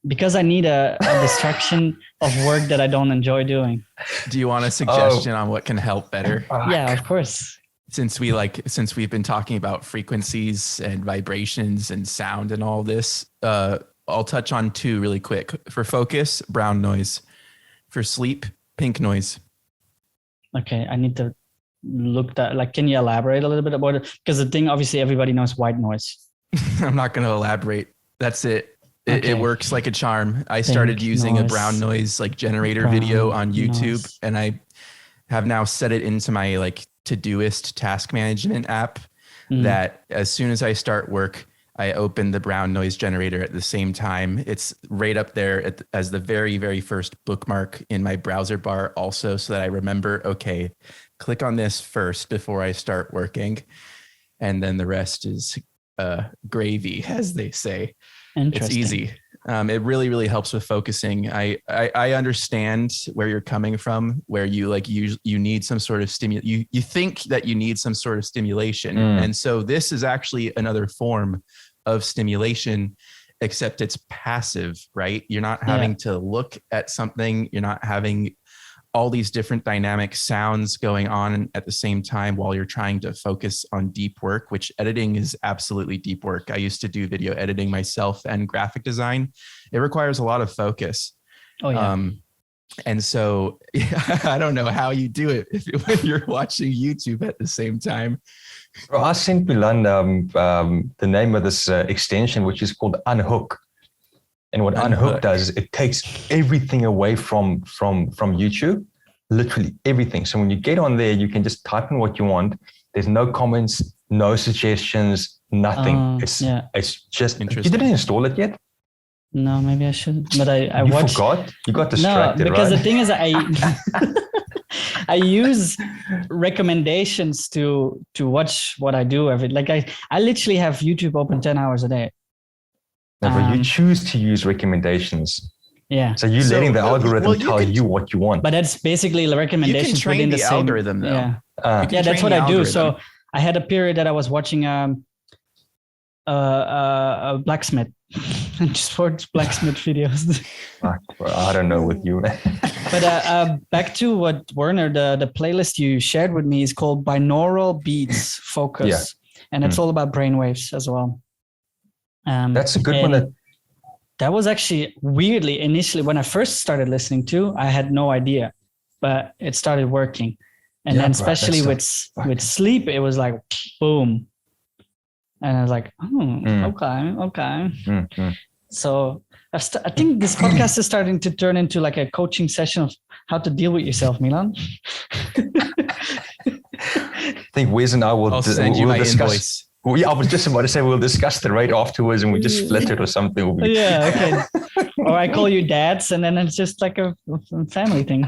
Because I need a distraction of work that I don't enjoy doing. Do you want a suggestion on what can help better? Yeah, of course. Since we've been talking about frequencies and vibrations and sound and all this, I'll touch on 2 really quick. For focus, brown noise. For sleep, pink noise. Okay, I need to look that. Like, can you elaborate a little bit about it? Because the thing, obviously, everybody knows white noise. I'm not going to elaborate. That's it. It works like a charm. I started using a brown noise like generator video on YouTube, and I have now set it into my like Todoist task management app that as soon as I start work, I open the brown noise generator at the same time. It's right up there as the very, very first bookmark in my browser bar also, so that I remember, okay, click on this first before I start working. And then the rest is gravy, as they say. It's easy. It really, really helps with focusing. I understand where you're coming from, where you like you need some sort of you think that you need some sort of stimulation. And so this is actually another form of stimulation, except it's passive, right? You're not having to look at something. You're not having all these different dynamic sounds going on at the same time while you're trying to focus on deep work, which editing is absolutely deep work. I used to do video editing myself and graphic design. It requires a lot of focus. Oh, yeah. And so I don't know how you do it when you're watching YouTube at the same time. Well, I sent Milan the name of this extension, which is called Unhook. And what Unhook does is it takes everything away from YouTube, literally everything. So when you get on there, you can just type in what you want. There's no comments, no suggestions, nothing. It's just, you didn't install it yet? No, maybe I should. But I you watched. Forgot? You got distracted, no, because right? the thing is, I use recommendations to watch what I do. I literally have YouTube open 10 hours a day. No, but you choose to use recommendations. Yeah. So you're letting the algorithm tell you what you want. But that's basically the recommendations. You can train the algorithm, though. Yeah. That's what I do. So I had a period that I was watching a blacksmith and just watch blacksmith videos. I don't know with you. But back to what Werner, the playlist you shared with me is called Binaural Beats Focus. And it's all about brainwaves as well. That's a good one. That was actually weirdly initially when I first started listening to, I had no idea, but it started working. And then especially with sleep, it was like, boom, And I was like, okay. Mm. So I think this podcast is starting to turn into like a coaching session of how to deal with yourself, Milan. I think Wes and I I'll send you my invoice. I was just about to say we'll discuss the rate afterwards and we just split it or something. Yeah, okay. Or I call you dads, and then it's just like a family thing.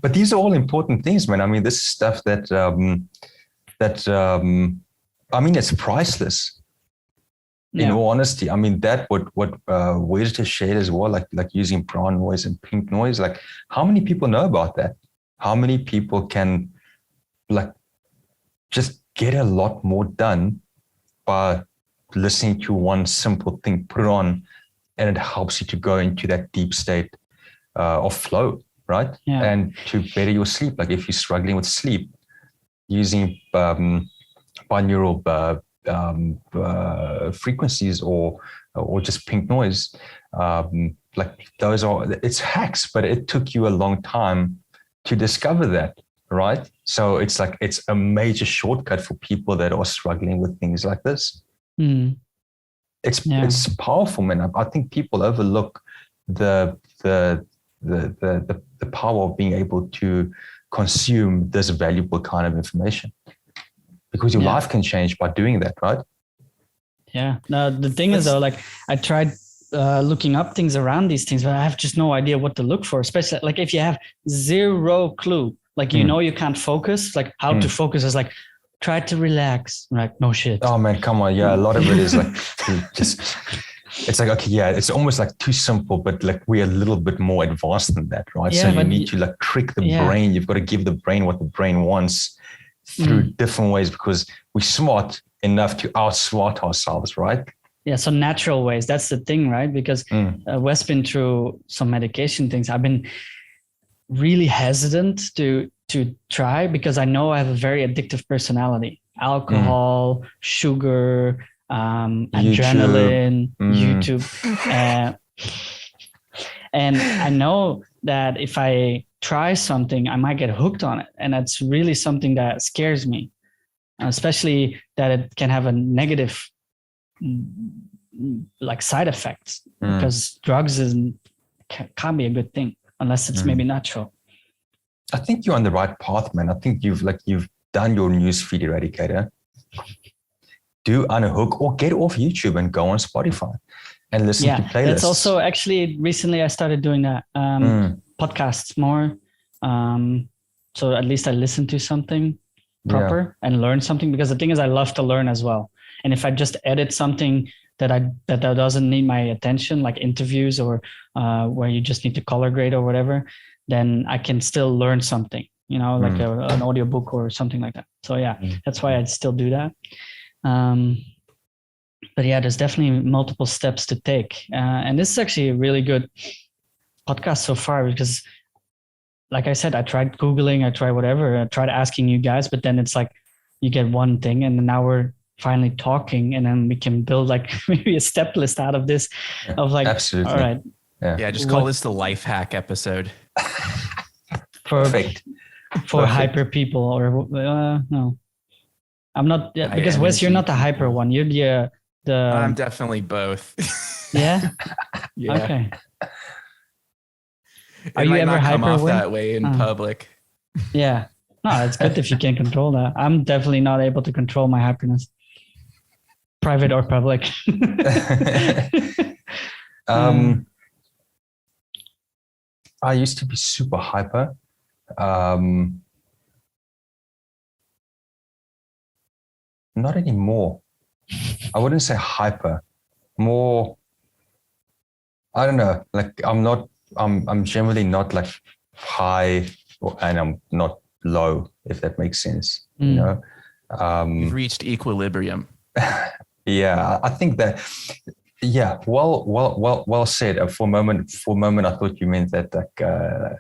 But these are all important things, man. I mean, this is stuff that I mean, it's priceless. In all honesty, I mean, that what Wes just shared as well, like using brown noise and pink noise. Like, how many people know about that? How many people can like just get a lot more done by listening to one simple thing, put it on, and it helps you to go into that deep state of flow, right? Yeah. And to better your sleep. Like if you're struggling with sleep, using binaural frequencies or just pink noise, like those it's hacks, but it took you a long time to discover that. Right. So it's like, it's a major shortcut for people that are struggling with things like this. It's powerful, man. I think people overlook the power of being able to consume this valuable kind of information, because your life can change by doing that. Right. Yeah. Now the thing is though, like I tried looking up things around these things, but I have just no idea what to look for, especially like if you have zero clue. Like, you know, you can't focus, like how to focus is like, try to relax. Like, no shit. Oh man, come on. Yeah. A lot of it is like, it's like, okay, yeah, it's almost like too simple, but like we're a little bit more advanced than that, right? Yeah, so you need to like trick the brain. You've got to give the brain what the brain wants through different ways, because we're smart enough to outsmart ourselves, right? Yeah. So natural ways, that's the thing, right? Because Wes been through some medication things. I've been really hesitant to try, because I know I have a very addictive personality. Alcohol, sugar, adrenaline, YouTube. And I know that if I try something, I might get hooked on it. And that's really something that scares me, especially that it can have a negative like side effects, because drugs can't be a good thing unless it's maybe natural. I think you're on the right path, man. I think you've done your newsfeed eradicator. Do unhook or get off YouTube and go on Spotify and listen to playlists. That's also actually recently I started doing that podcasts more. So at least I listen to something proper and learn something, because the thing is I love to learn as well. And if I just edit something that doesn't need my attention, like interviews or where you just need to color grade or whatever, then I can still learn something, you know, like an audiobook or something like that. So that's why I'd still do that. But yeah, there's definitely multiple steps to take. And this is actually a really good podcast so far, because like I said, I tried Googling, I tried whatever, I tried asking you guys, but then it's like you get one thing and then now we're finally talking, and then we can build like maybe a step list out of this of like, absolutely. All right. Yeah. Just call this the life hack episode. Perfect. For hyper people or no, I'm not, because Wes, you're not the hyper one. You're the I'm definitely both. Yeah. Yeah. Okay. Are you ever hyper that way in public? Yeah. No, it's good if you can control that. I'm definitely not able to control my happiness, private or public. I used to be super hyper. Not anymore. I wouldn't say hyper. More, I don't know. Like I'm generally not like high, and I'm not low, if that makes sense. You know, you've reached equilibrium. Yeah, I think that. Yeah, well said. For a moment, I thought you meant that like a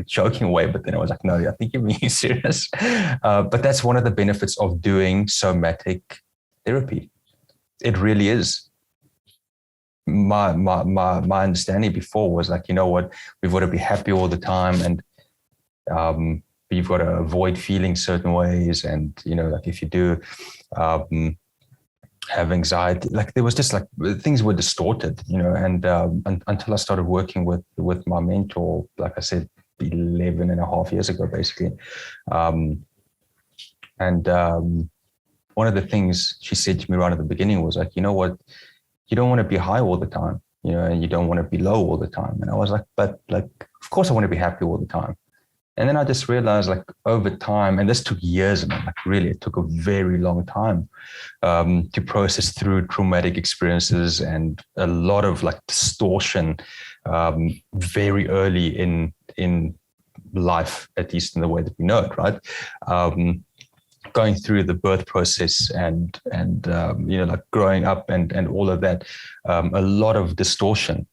joking way, but then I was like, no, I think you're being serious. But that's one of the benefits of doing somatic therapy. It really is. My understanding before was like, you know what, we've got to be happy all the time, and you've got to avoid feeling certain ways, and you know, like if you do have anxiety. Like there was just like things were distorted, and until I started working with my mentor, like I said, 11 and a half years ago, basically. One of the things she said to me right at the beginning was like, you know what, you don't want to be high all the time, and you don't want to be low all the time. And I was like, but like, of course I want to be happy all the time. And then I just realized, like, over time, and this took years, man, like really, it took a very long time to process through traumatic experiences and a lot of like distortion very early in life, at least in the way that we know it, right? Going through the birth process and like growing up and all of that, a lot of distortion,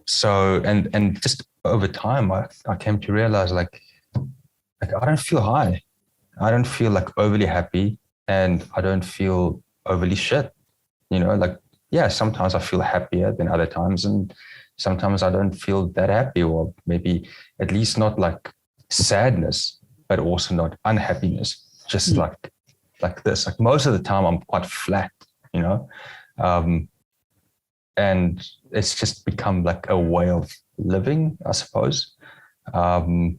so and just over time, I came to realize like I don't feel high. I don't feel like overly happy, and I don't feel overly shit. Like, yeah, sometimes I feel happier than other times, and sometimes I don't feel that happy, or maybe at least not like sadness, but also not unhappiness. Just like this. Like most of the time, I'm quite flat, and it's just become like a way of living, I suppose. And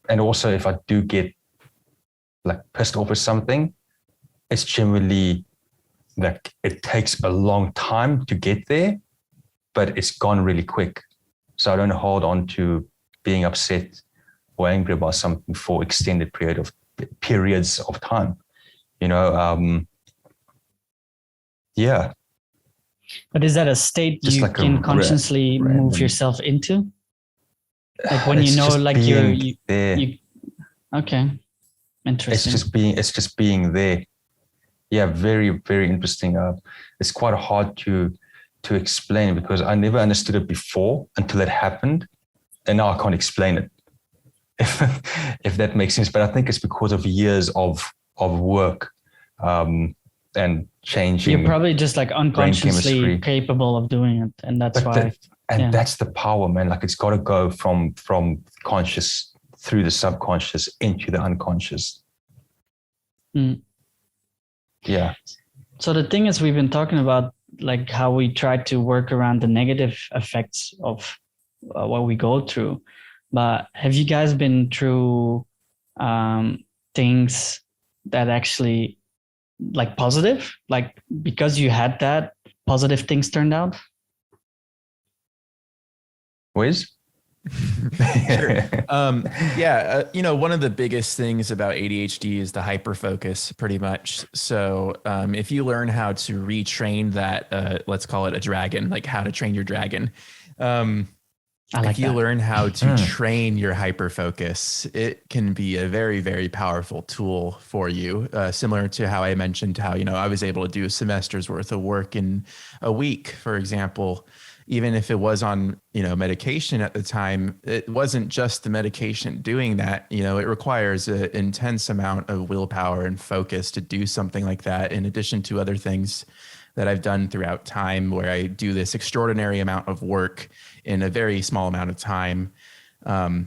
also, if I do get like pissed off with something, it's generally like it takes a long time to get there, but it's gone really quick. So I don't hold on to being upset or angry about something for extended periods of time. Yeah. But is that a state Just you like can consciously move yourself into? Like when you know, like you okay, interesting. It's just being there. Yeah, very, very interesting. It's quite hard to explain because I never understood it before until it happened, and now I can't explain it. If that makes sense, but I think it's because of years of work and changing. You're probably just like unconsciously capable of doing it, and that's why. That's the power, man. Like it's got to go from conscious through the subconscious into the unconscious. Yeah. So the thing is, we've been talking about like how we try to work around the negative effects of what we go through. But have you guys been through things that actually like positive, like because you had that positive things turned out? Wes? Sure. One of the biggest things about ADHD is the hyperfocus, pretty much. So if you learn how to retrain that, let's call it a dragon, like how to train your dragon. If you learn how to train your hyperfocus, it can be a very, very powerful tool for you. Similar to how I mentioned how, I was able to do a semester's worth of work in a week, for example. Even if it was on, medication at the time, it wasn't just the medication doing that. It requires an intense amount of willpower and focus to do something like that, in addition to other things that I've done throughout time where I do this extraordinary amount of work in a very small amount of time. I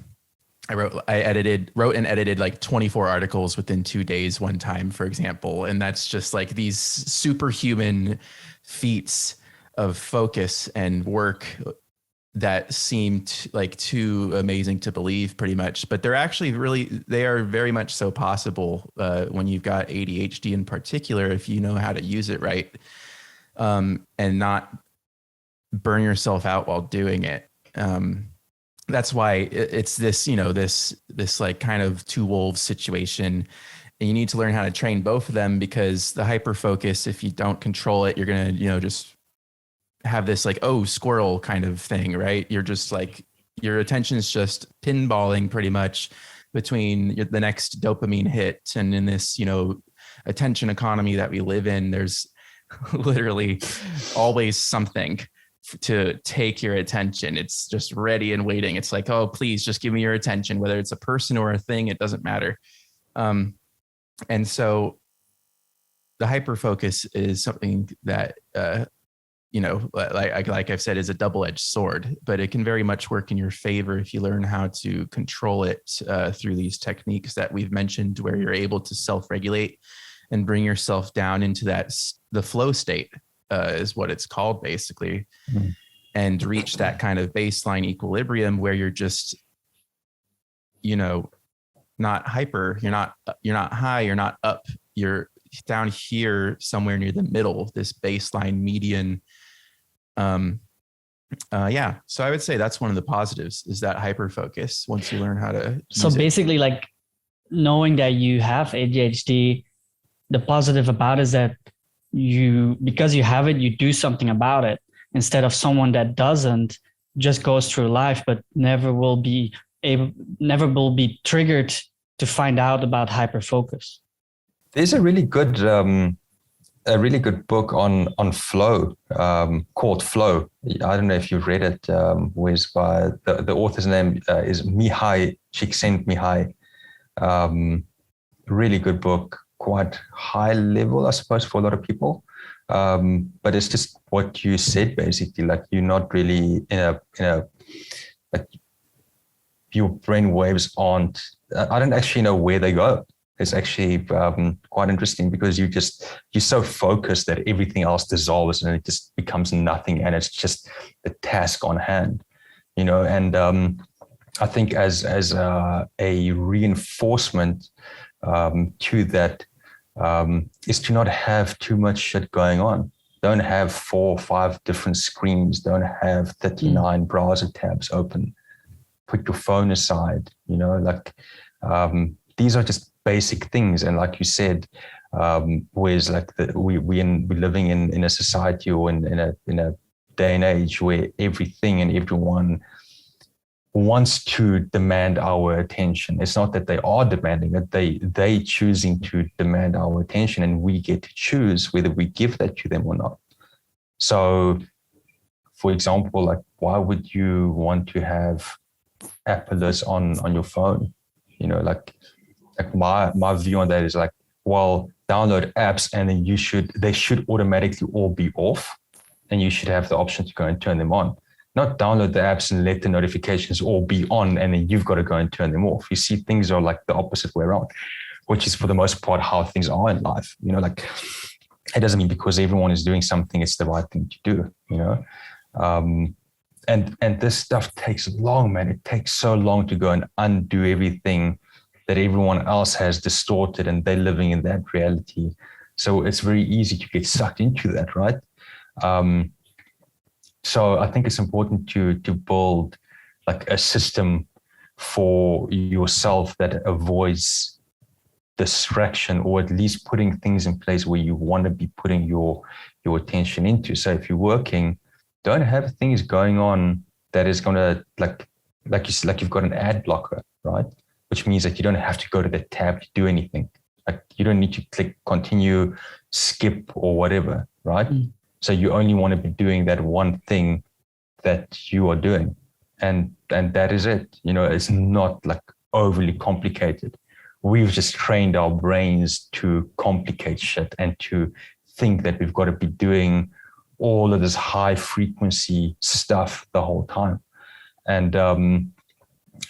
wrote and edited like 24 articles within 2 days one time, for example. And that's just like these superhuman feats of focus and work that seemed like too amazing to believe, pretty much. But they're actually they are very much so possible when you've got ADHD in particular, if you know how to use it right, and not burn yourself out while doing it. That's why it's this, this like kind of two wolves situation. And you need to learn how to train both of them, because the hyper focus, if you don't control it, you're going to, just have this like, oh, squirrel kind of thing, right? You're just like, your attention is just pinballing pretty much between the next dopamine hit. And in this, attention economy that we live in, there's literally always something to take your attention. It's just ready and waiting. It's like, oh, please just give me your attention, whether it's a person or a thing, it doesn't matter. And so the hyper focus is something that, like I've said, is a double-edged sword, but it can very much work in your favor if you learn how to control it through these techniques that we've mentioned, where you're able to self-regulate and bring yourself down into the flow state is what it's called basically, and reach that kind of baseline equilibrium where you're just, not hyper, you're not high, you're not up, you're down here somewhere near the middle, this baseline median. So I would say that's one of the positives, is that hyper focus once you learn how to use basically like knowing that you have ADHD, the positive about it is that because you have it, you do something about it, instead of someone that doesn't, just goes through life but never will be triggered to find out about hyperfocus. There's a really good book on flow, called Flow. I don't know if you've read it. Was by the author's name is Mihai Csikszentmihalyi. Really good book, quite high level, I suppose, for a lot of people. But it's just what you said, basically, like you're not really like your brain waves aren't, I don't actually know where they go. It's actually quite interesting, because you're so focused that everything else dissolves and it just becomes nothing, and it's just the task on hand, and I think as a reinforcement to that is to not have too much shit going on. Don't have 4 or 5 different screens. Don't have 39 browser tabs open. Put your phone aside, these are just basic things. And like you said, whereas like we're living in a society or in a day and age where everything and everyone wants to demand our attention. It's not that they are demanding it, they choosing to demand our attention, and we get to choose whether we give that to them or not. So for example, like why would you want to have app lists on your phone? Like my view on that is like, well, download apps and then they should automatically all be off, and you should have the option to go and turn them on. Not download the apps and let the notifications all be on, and then you've got to go and turn them off. You see, things are like the opposite way around, which is for the most part how things are in life. Like it doesn't mean because everyone is doing something, it's the right thing to do, and this stuff takes long, man. It takes so long to go and undo everything that everyone else has distorted, and they're living in that reality. So it's very easy to get sucked into that, right? So I think it's important to build like a system for yourself that avoids distraction, or at least putting things in place where you want to be putting your attention into. So if you're working, don't have things going on that is going to like you've got an ad blocker, right? Which means that you don't have to go to the tab to do anything. Like you don't need to click continue, skip, or whatever, right? So you only want to be doing that one thing that you are doing. And that is it. It's not like overly complicated. We've just trained our brains to complicate shit and to think that we've got to be doing all of this high frequency stuff the whole time. And,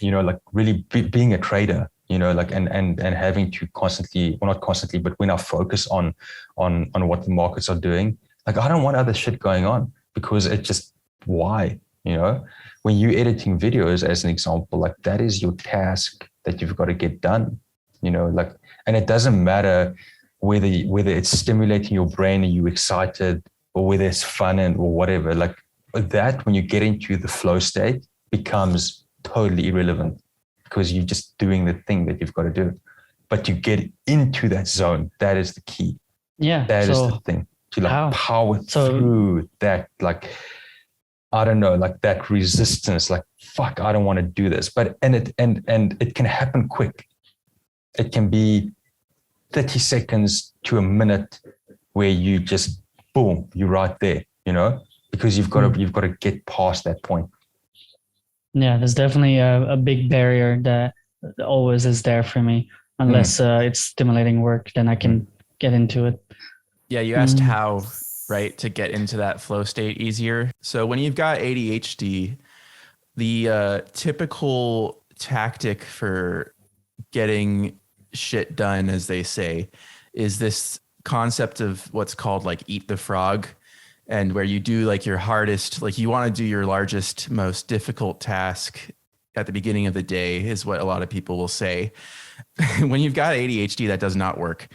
like really being a trader, like, and having to constantly, well, not constantly, but when I focus on what the markets are doing, like, I don't want other shit going on, because it just, why, when you're editing videos, as an example, like that is your task that you've got to get done, like, and it doesn't matter whether it's stimulating your brain and you're excited, or whether it's fun or whatever, like that, when you get into the flow state, becomes totally irrelevant, because you're just doing the thing that you've got to do. But to get into that zone, that is the key. Yeah. That is the thing. To like power through that, like, I don't know, like that resistance, like, fuck, I don't want to do this. But, and it can happen quick. It can be 30 seconds to a minute where you just, boom, you're right there, because you've got to get past that point. Yeah, there's definitely a big barrier that always is there for me. Unless it's stimulating work, then I can get into it. Yeah, you asked how, right, to get into that flow state easier. So when you've got ADHD, the typical tactic for getting shit done, as they say, is this concept of what's called like eat the frog, and where you do like your hardest, like you want to do your largest, most difficult task at the beginning of the day is what a lot of people will say. When you've got ADHD, that does not work.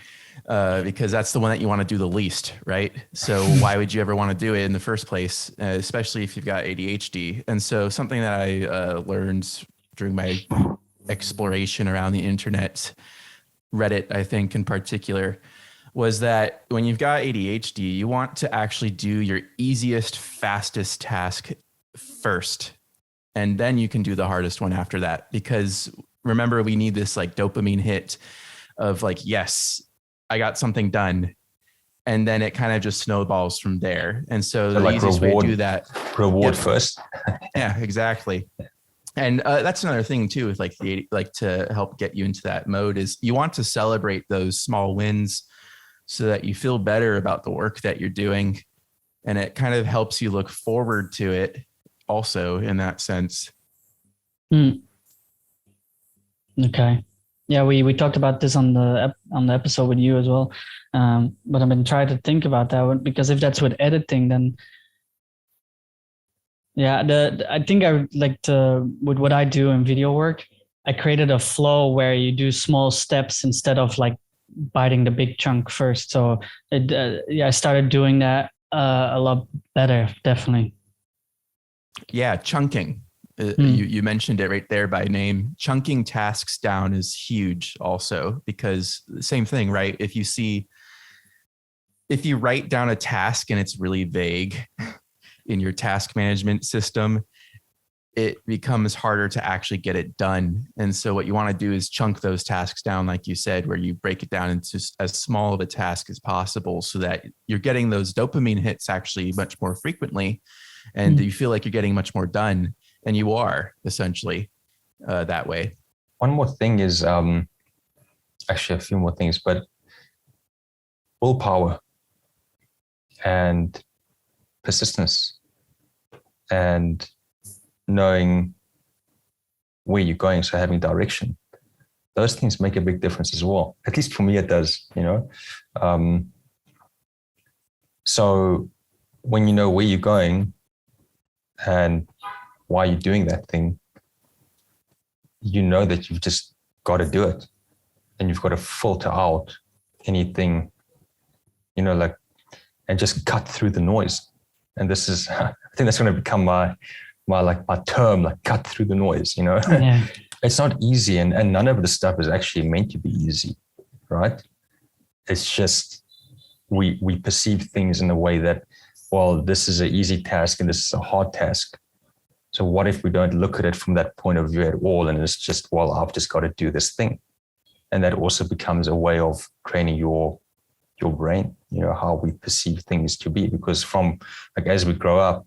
Because that's the one that you want to do the least, right? So why would you ever want to do it in the first place, especially if you've got ADHD? And so something that I learned during my exploration around the internet, Reddit, I think in particular, was that when you've got ADHD, you want to actually do your easiest, fastest task first. And then you can do the hardest one after that. Because remember, we need this like dopamine hit of like, yes, I got something done. And then it kind of just snowballs from there. And so the easiest way to do that. Reward first. Yeah, exactly. And that's another thing too, with like to help get you into that mode is you want to celebrate those small wins so that you feel better about the work that you're doing. And it kind of helps you look forward to it also in that sense. Okay. Yeah, we talked about this on the episode with you as well. But I've been trying to think about that one, because if that's with editing, then yeah, I think I would like to, with what I do in video work, I created a flow where you do small steps instead of like biting the big chunk first. So I started doing that a lot better, definitely. Yeah, chunking. You mentioned it right there by name. Chunking tasks down is huge also, because the same thing, right? If you write down a task and it's really vague in your task management system, it becomes harder to actually get it done. And so what you want to do is chunk those tasks down, like you said, where you break it down into as small of a task as possible so that you're getting those dopamine hits actually much more frequently, and you feel like you're getting much more done. And you are essentially that way. One more thing is actually a few more things, but willpower and persistence and knowing where you're going, so having direction. Those things make a big difference as well. At least for me, it does, you know. So when you know where you're going and why you're doing that thing, you know that you've just got to do it, and you've got to filter out anything, you know, like, and just cut through the noise. And this is, I think that's going to become my term, like cut through the noise, you know. Yeah. It's not easy, and none of the stuff is actually meant to be easy, right? It's just we perceive things in a way that, well, this is an easy task and this is a hard task. So what if we don't look at it from that point of view at all? And it's just, well, I've just got to do this thing. And that also becomes a way of training your brain, you know, how we perceive things to be. Because from like, as we grow up,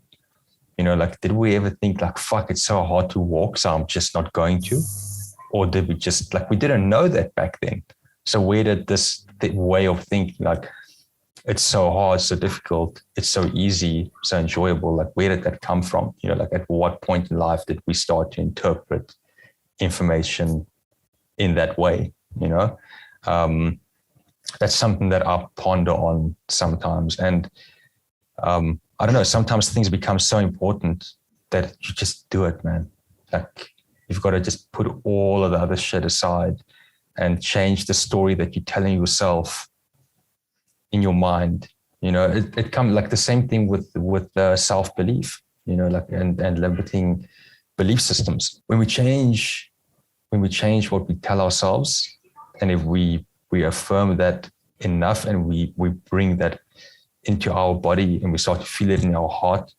you know, like, did we ever think like, fuck, it's so hard to walk, so I'm just not going to? Or did we just, like, we didn't know that back then. So where did this way of thinking, like, it's so hard, so difficult, it's so easy, so enjoyable, like, where did that come from? You know, like, at what point in life did we start to interpret information in that way? You know, that's something that I ponder on sometimes. And I don't know, sometimes things become so important that you just do it, man. Like, you've got to just put all of the other shit aside and change the story that you're telling yourself in your mind. You know, it comes like the same thing with self-belief, you know, like, and limiting belief systems. When we change what we tell ourselves, and if we affirm that enough, and we bring that into our body, and we start to feel it in our heart,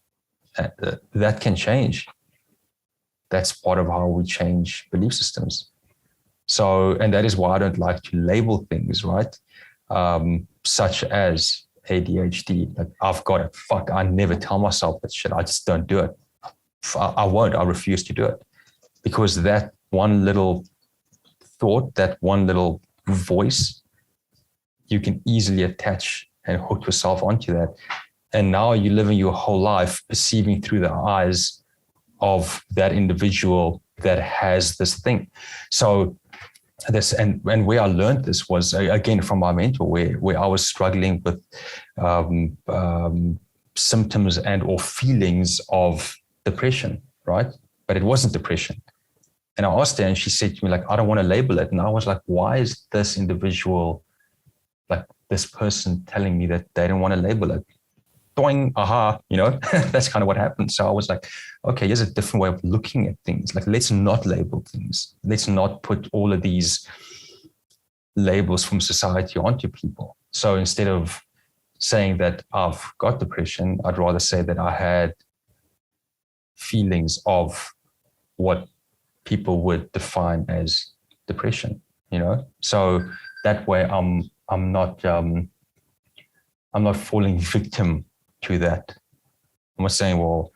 that can change. That's part of how we change belief systems. So, and that is why I don't like to label things, right? Such as ADHD. Like, I've got it. Fuck, I never tell myself that shit. I just don't do it. I won't. I refuse to do it. Because that one little thought, that one little voice, you can easily attach and hook yourself onto that. And now you're living your whole life perceiving through the eyes of that individual that has this thing. So this, and where I learned this was again from my mentor, where I was struggling with symptoms and or feelings of depression, right? But it wasn't depression. And I asked her, and she said to me, like, I don't want to label it. And I was like, why is this individual, like this person, telling me that they don't want to label it? Doing, aha, that's kind of what happened. So I was like, okay, here's a different way of looking at things. Like, let's not label things. Let's not put all of these labels from society onto people. So instead of saying that I've got depression, I'd rather say that I had feelings of what people would define as depression, So that way I'm not falling victim to that. I'm not saying, well,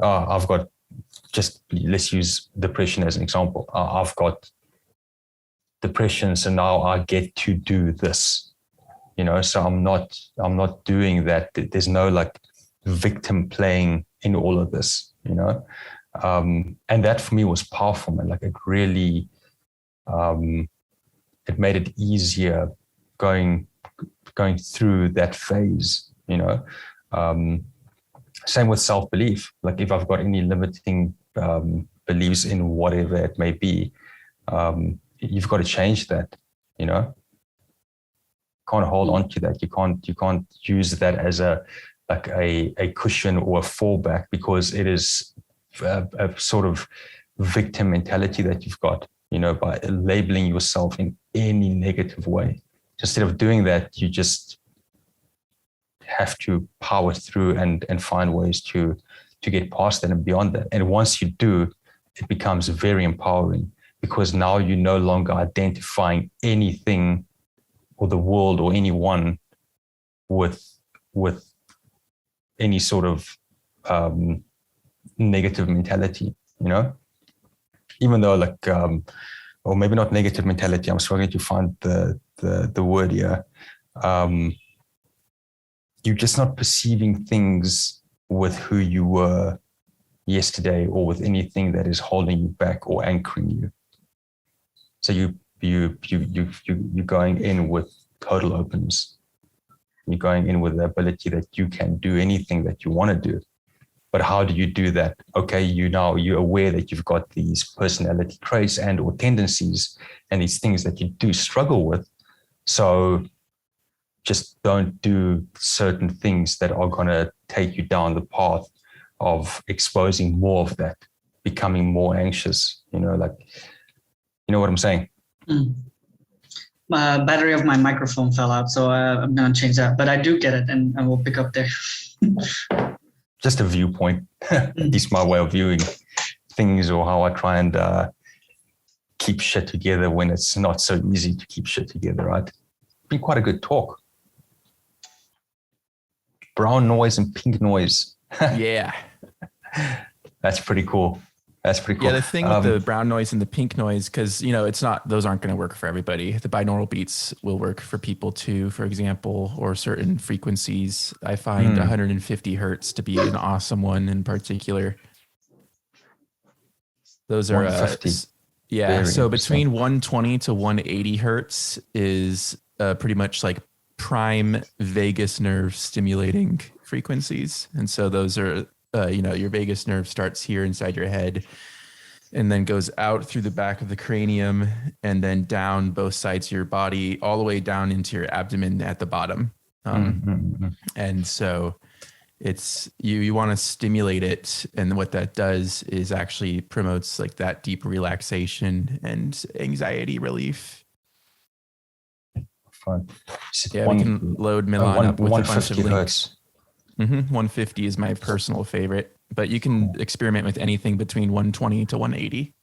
I've got, just let's use depression as an example. I've got depression, so now I get to do this, so I'm not doing that. There's no like victim playing in all of this, and that for me was powerful, man. Like it really, it made it easier going through that phase, same with self-belief. Like if I've got any limiting beliefs in whatever it may be, you've got to change that, can't hold on to that. You can't use that as a cushion or a fallback, because it is a sort of victim mentality that you've got, by labeling yourself in any negative way. Instead of doing that, you just have to power through and find ways to get past that and beyond that. And once you do, it becomes very empowering, because now you're no longer identifying anything or the world or anyone with any sort of negative mentality, even though like, or maybe not negative mentality, I'm struggling to find the word here. You're just not perceiving things with who you were yesterday, or with anything that is holding you back or anchoring you. So you're going in with total openness. You're going in with the ability that you can do anything that you want to do. But how do you do that? Okay, you're aware that you've got these personality traits and or tendencies and these things that you do struggle with. So just don't do certain things that are going to take you down the path of exposing more of that, becoming more anxious, like, you know what I'm saying? Battery of my microphone fell out, so I'm going to change that. But I do get it, and we'll pick up there. Just a viewpoint, at least my way of viewing things, or how I try and keep shit together when it's not so easy to keep shit together, right? Been quite a good talk. Brown noise and pink noise. Yeah. That's pretty cool. That's pretty cool. Yeah, the thing with the brown noise and the pink noise, because those aren't going to work for everybody. The binaural beats will work for people too, for example, or certain frequencies. I find 150 hertz to be an awesome one in particular. Those are 150. Yeah. So between 120 to 180 hertz is pretty much like prime vagus nerve stimulating frequencies. And so those are, your vagus nerve starts here inside your head and then goes out through the back of the cranium and then down both sides of your body, all the way down into your abdomen at the bottom. And so it's, you want to stimulate it. And what that does is actually promotes like that deep relaxation and anxiety relief. Fun. Yeah, we can load Milan up with a bunch of links. Hertz. 150 is my personal favorite, but you can experiment with anything between 120 to 180.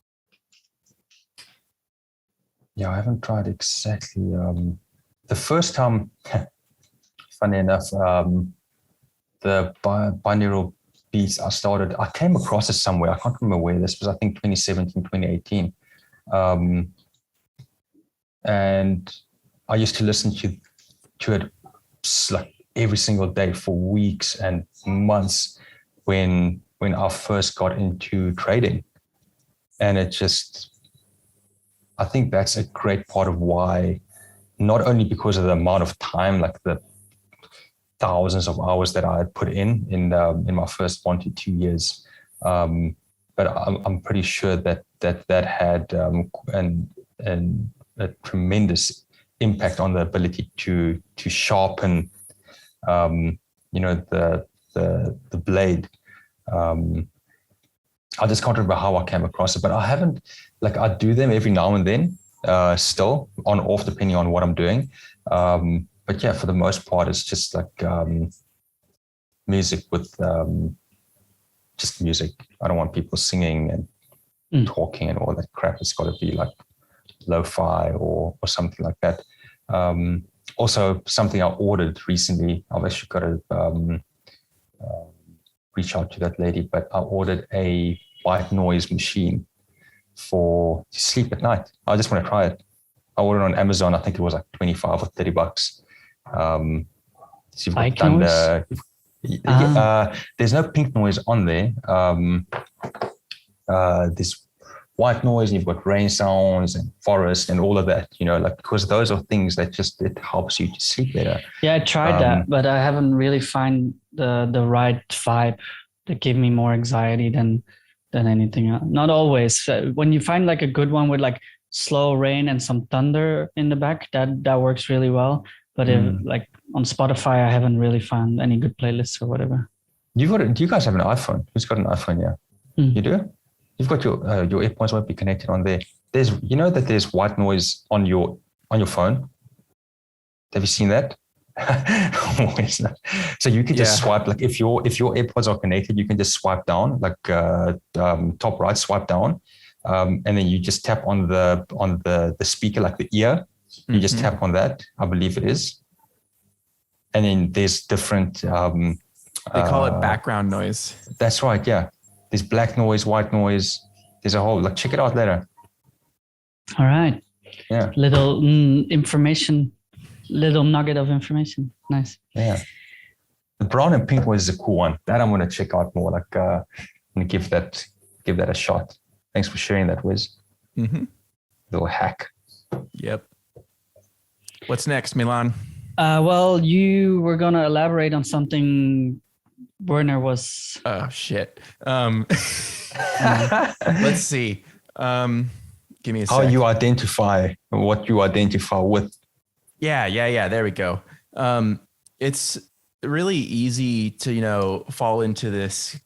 Yeah, I haven't tried exactly. The first time, funny enough, the binaural beats I came across it somewhere. I can't remember where. This was, I think, 2017, 2018. And I used to listen to it like every single day for weeks and months when I first got into trading. And it just, I think that's a great part of why, not only because of the amount of time, like the thousands of hours that I had put in my first 1 to 2 years, but I'm pretty sure that had a tremendous impact on the ability to sharpen, the blade. I just can't remember how I came across it, but I haven't, like, I do them every now and then, still on off, depending on what I'm doing. But yeah, for the most part, it's just like music with just music. I don't want people singing and talking and all that crap. It's got to be like lo-fi or something like that. Also, something I ordered recently, I've actually got to reach out to that lady, but I ordered a white noise machine to sleep at night. I just want to try it. I ordered it on Amazon. I think it was like $25 or $30. So you've got thunder. There's no pink noise on there. There's white noise, and you've got rain sounds and forest and all of that, like, because those are things that it helps you to sleep better. Yeah, I tried that, but I haven't really find the right vibe that give me more anxiety than anything else. Not always. When you find like a good one with like slow rain and some thunder in the back, that works really well. But if like on Spotify, I haven't really found any good playlists or whatever. Do you guys have an iPhone? Who's got an iPhone? Yeah, you do. You've got your AirPods won't be connected on there. There's that there's white noise on your phone. Have you seen that? So you can just swipe, like if your AirPods are connected, you can just swipe down, like top right, swipe down, and then you just tap on the speaker, like the ear. You just tap on that. I believe it is. And then there's different. They call it background noise. That's right. Yeah. There's black noise, white noise. There's a whole, like, check it out later. All right. Yeah. Little information, little nugget of information. Nice. Yeah. The brown and pink noise is a cool one. That I'm going to check out more. Like, I'm going to give that a shot. Thanks for sharing that, Wes. Little hack. Yep. What's next, Milan? Well, you were going to elaborate on something Werner was. Oh shit. Let's see. Give me a How sec. you identify what you identify with. Yeah. There we go. It's really easy to, fall into this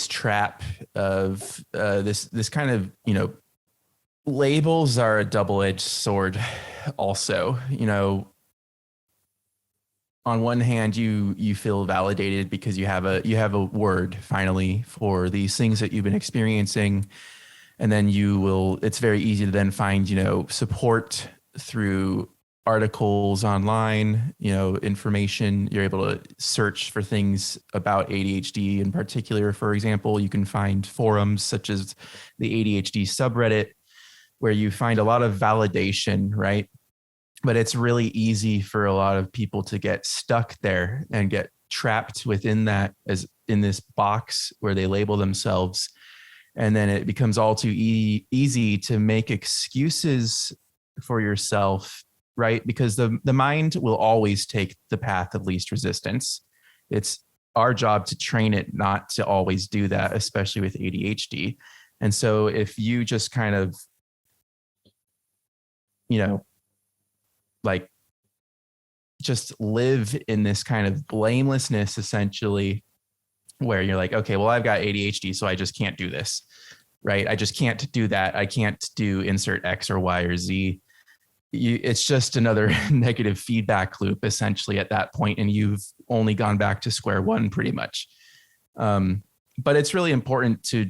trap of this kind of, labels are a double-edged sword also. On one hand, you feel validated because you have a word finally for these things that you've been experiencing, and then it's very easy to then find support through articles online, information. You're able to search for things about ADHD in particular. For example, you can find forums such as the ADHD subreddit where you find a lot of validation, right? But it's really easy for a lot of people to get stuck there and get trapped within that, as in this box where they label themselves. And then it becomes all too easy to make excuses for yourself, right? Because the mind will always take the path of least resistance. It's our job to train it not to always do that, especially with ADHD. And so if you just kind of, like, just live in this kind of blamelessness, essentially, where you're like, okay, well, I've got ADHD, so I just can't do this, right? I just can't do that. I can't do insert X or Y or Z. It's just another negative feedback loop, essentially, at that point, and you've only gone back to square one, pretty much. But it's really important to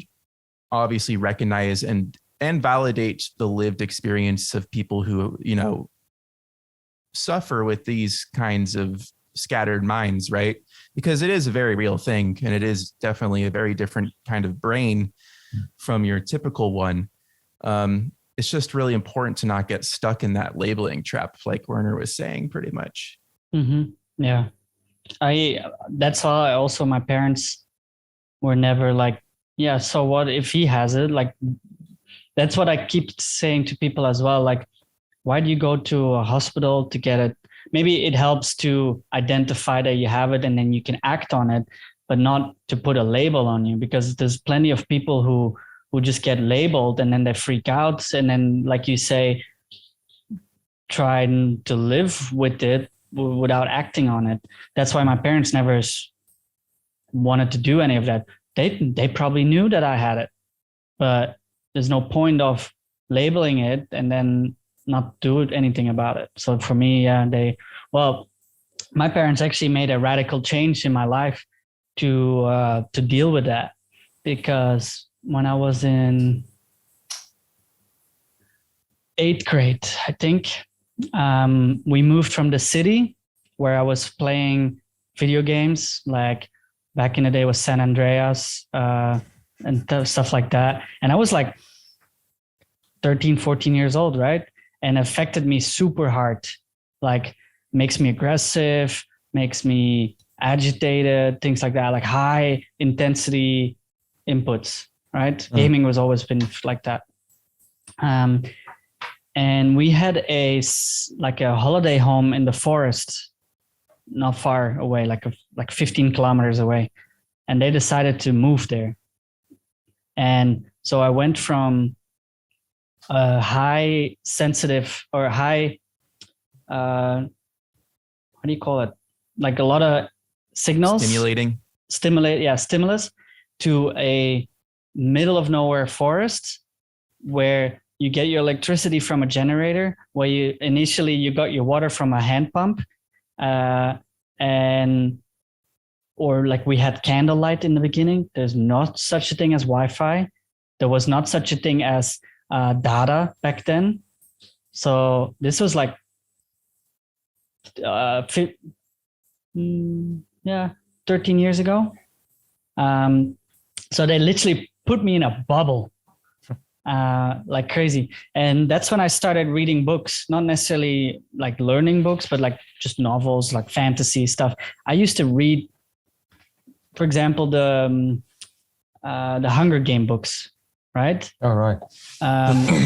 obviously recognize and validate the lived experience of people who, suffer with these kinds of scattered minds, right? Because it is a very real thing, and it is definitely a very different kind of brain from your typical one. It's just really important to not get stuck in that labeling trap, like Werner was saying, pretty much. Yeah. That's why also my parents were never like, yeah, so what if he has it? Like, that's what I keep saying to people as well. Like, why do you go to a hospital to get it? Maybe it helps to identify that you have it and then you can act on it, but not to put a label on you, because there's plenty of people who just get labeled and then they freak out. And then, like you say, trying to live with it without acting on it. That's why my parents never wanted to do any of that. They probably knew that I had it, but there's no point of labeling it and then not do anything about it. So for me, my parents actually made a radical change in my life to deal with that, because when I was in 8th grade, I think, we moved from the city where I was playing video games, like back in the day was San Andreas and stuff like that. And I was like 13, 14 years old, right? And affected me super hard, like makes me aggressive, makes me agitated, things like that, like high intensity inputs, right? Gaming was always been like that. And we had a holiday home in the forest, not far away, like 15 kilometers away. And they decided to move there. And so I went from a high sensitive or high, what do you call it? Like a lot of signals. Stimulus to a middle of nowhere forest where you get your electricity from a generator, where you got your water from a hand pump, or like we had candlelight in the beginning. There's not such a thing as Wi-Fi. There was not such a thing as data back then. So this was like 13 years ago. So they literally put me in a bubble like crazy. And that's when I started reading books, not necessarily like learning books, but like just novels, like fantasy stuff. I used to read, for example, the Hunger Game books, right? All right.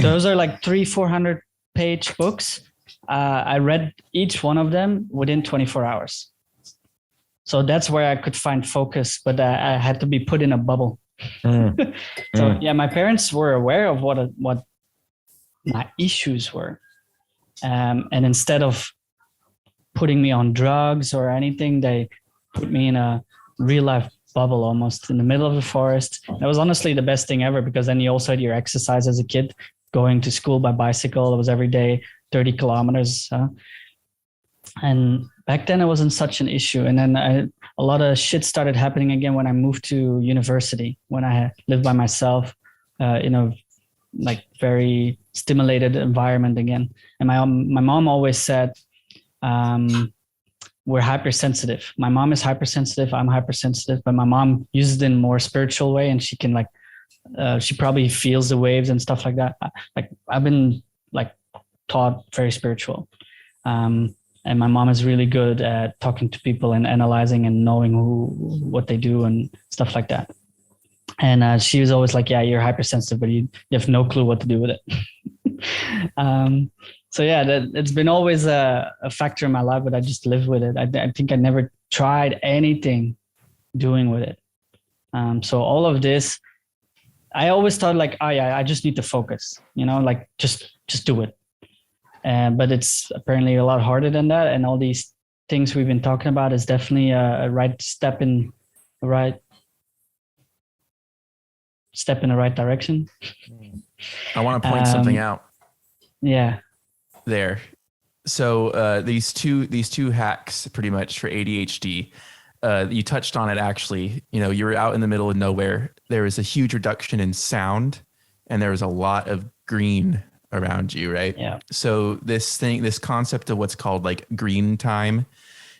Those are like 300-400 page books. I read each one of them within 24 hours. So that's where I could find focus, but I had to be put in a bubble. So yeah, my parents were aware of what my issues were. And instead of putting me on drugs or anything, they put me in a real life bubble, almost in the middle of the forest. That was honestly the best thing ever, because then you also had your exercise as a kid, going to school by bicycle. It was every day, 30 kilometers. And back then it wasn't such an issue. And then a lot of shit started happening again when I moved to university, when I lived by myself in a like very stimulated environment again. And my mom always said, we're hypersensitive. My mom is hypersensitive. I'm hypersensitive, but my mom uses it in a more spiritual way. And she can like, she probably feels the waves and stuff like that. Like I've been like taught very spiritual. And my mom is really good at talking to people and analyzing and knowing what they do and stuff like that. And she was always like, yeah, you're hypersensitive, but you have no clue what to do with it. So yeah, it's been always a factor in my life, but I just live with it. I think I never tried anything doing with it. So all of this, I always thought like, oh yeah, I just need to focus, like just do it. But it's apparently a lot harder than that. And all these things we've been talking about is definitely a right step in the right direction. I want to point something out. Yeah. There. So these two hacks pretty much for ADHD. You touched on it actually. You were out in the middle of nowhere. There was a huge reduction in sound, and there was a lot of green around you, right? Yeah. So this concept of what's called like green time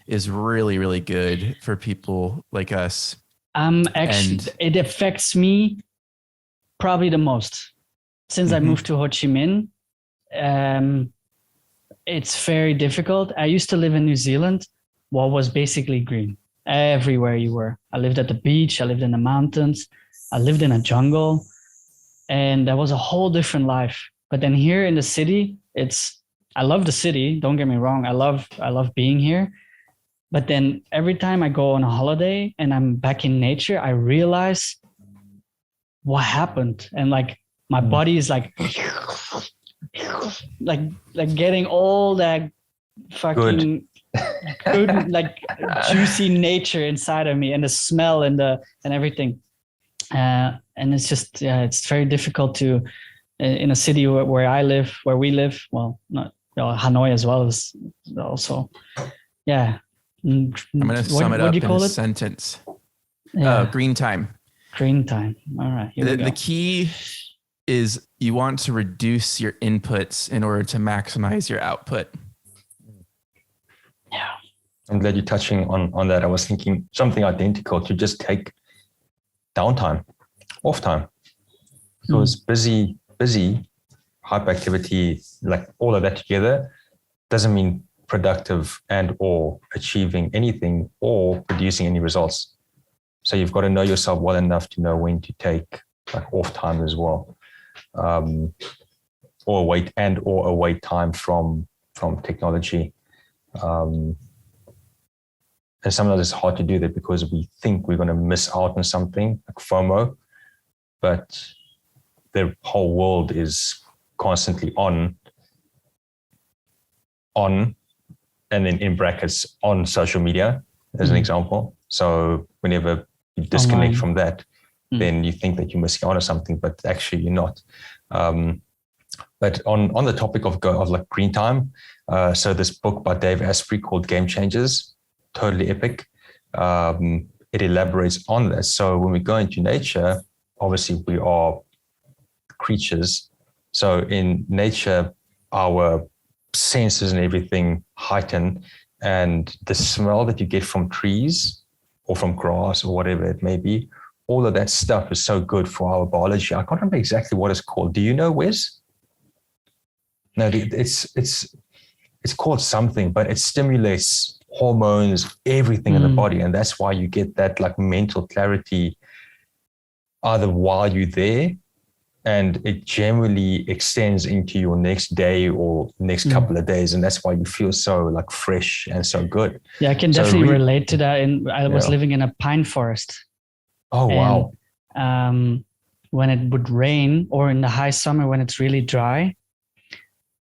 is really, really good for people like us. Actually, it affects me probably the most since I moved to Ho Chi Minh. It's very difficult. I used to live in New Zealand, what was basically green everywhere you were. I lived at the beach. I lived in the mountains. I lived in a jungle. and that was a whole different life. But then here in the city, I love the city. Don't get me wrong. I love being here. But then every time I go on a holiday and I'm back in nature, I realize what happened. And like my body is like getting all that fucking good like juicy nature inside of me, and the smell and everything. And it's just, it's very difficult to, in a city where we live, well, not Hanoi as well as also, yeah. I'm going to sum it up in a sentence. Yeah. Green time. Green time. All right. The key is you want to reduce your inputs in order to maximize your output. Yeah. I'm glad you're touching on that. I was thinking something identical, to just take downtime, off time. Because busy, hyperactivity, like all of that together doesn't mean productive and or achieving anything or producing any results. So you've got to know yourself well enough to know when to take like off time as well, or away time from technology. And sometimes it's hard to do that because we think we're going to miss out on something, like FOMO, but the whole world is constantly on, and then in brackets on social media as an example. So whenever you disconnect from that, then you think that you're missing out on something, but actually you're not. But on the topic of like green time, so this book by Dave Asprey called Game Changers, totally epic. It elaborates on this. So when we go into nature, obviously we are creatures. So in nature, our senses and everything heighten, and the smell that you get from trees or from grass or whatever it may be, all of that stuff is so good for our biology. I can't remember exactly what it's called. Do you know, Wes? No, it's called something, but it stimulates hormones, everything in the body, and that's why you get that like mental clarity either while you're there, and it generally extends into your next day or next couple of days. And that's why you feel so like fresh and so good. Yeah, I can definitely relate to that. I was living in a pine forest. Oh, wow. When it would rain, or in the high summer when it's really dry,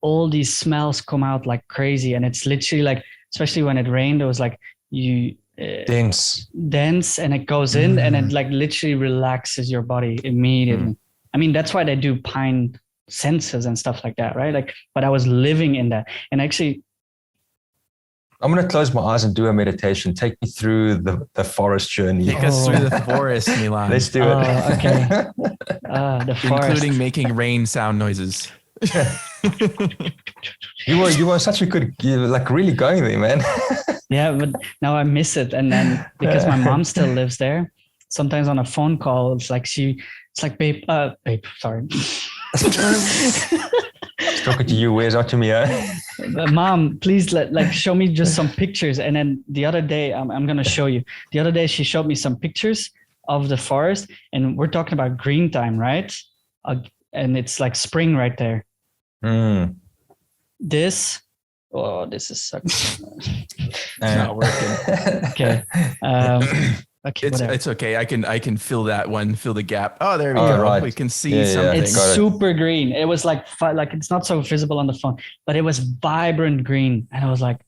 all these smells come out like crazy. And it's literally like, especially when it rained, it was like dense, and it goes in and it like literally relaxes your body immediately. I mean, that's why they do pine senses and stuff like that, right? Like, but I was living in that. And actually, I'm going to close my eyes and do a meditation. Take me through the forest journey. Take us through the forest, Milan. Let's do it. Okay. The forest. Including making rain sound noises. You were such a good, like really going there, man. Yeah, but now I miss it. And then because my mom still lives there, sometimes on a phone call, it's like babe, sorry. It's talking to you, Wes, not to me, Mom, please show me just some pictures. And then the other day, I'm going to show you. The other day, she showed me some pictures of the forest, and we're talking about green time, right? And it's like spring right there. This is sucks. It's not working. Okay. Okay, it's okay. I can fill that one, fill the gap. Oh, there we go. Right. We can see something. It's super green. It was like it's not so visible on the phone, but it was vibrant green. And I was like,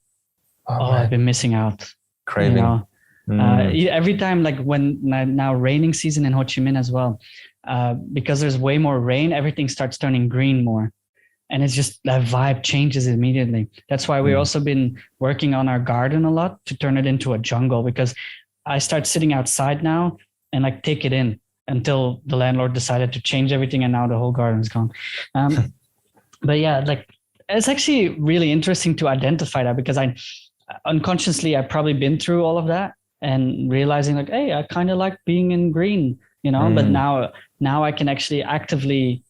I've been missing out. Craving. You know? Every time, like when now raining season in Ho Chi Minh as well, because there's way more rain, everything starts turning green more. And it's just that vibe changes immediately. That's why we've also been working on our garden a lot to turn it into a jungle, because I start sitting outside now and like take it in until the landlord decided to change everything, and now the whole garden's gone. But yeah, like it's actually really interesting to identify that, because I've probably been through all of that and realizing like, hey, I kind of like being in green, you know. But now I can actually actively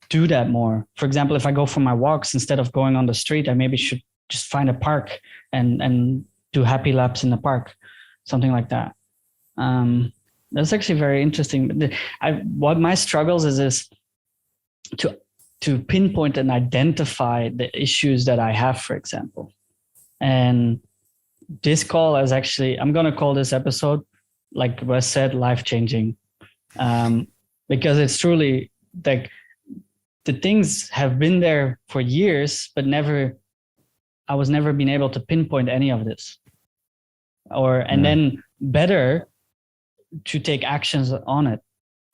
do that more. For example, if I go for my walks, instead of going on the street, I maybe should just find a park and do happy laps in the park. Something like that. That's actually very interesting. What my struggles is to pinpoint and identify the issues that I have, for example. And this call is actually, I'm going to call this episode, like Wes said, life-changing, because it's truly like the things have been there for years, but I was never been able to pinpoint any of this, and then better to take actions on it,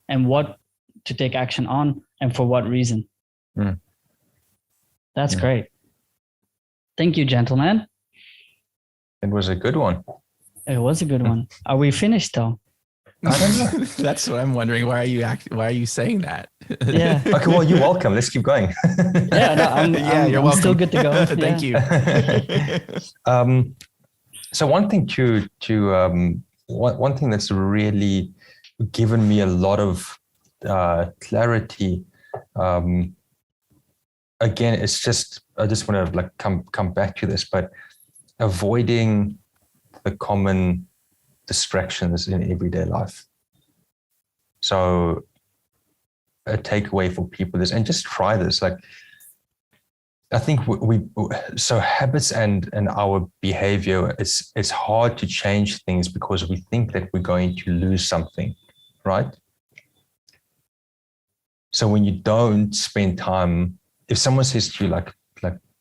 and what to take action on, and for what reason. That's great. Thank you, gentlemen. It was a good one. It was a good one. Are we finished though? I don't know. That's what I'm wondering. Why are you saying that? Yeah. Okay, well, you're welcome. Let's keep going. Yeah, no, I'm welcome. Still good to go. Thank you. So one thing one thing that's really given me a lot of clarity. Again, it's just, I just want to like come back to this, but avoiding the common distractions in everyday life. So a takeaway for people is, and just try this. Like, I think so habits and our behavior, it's hard to change things because we think that we're going to lose something, right? So when you don't spend time, if someone says to you like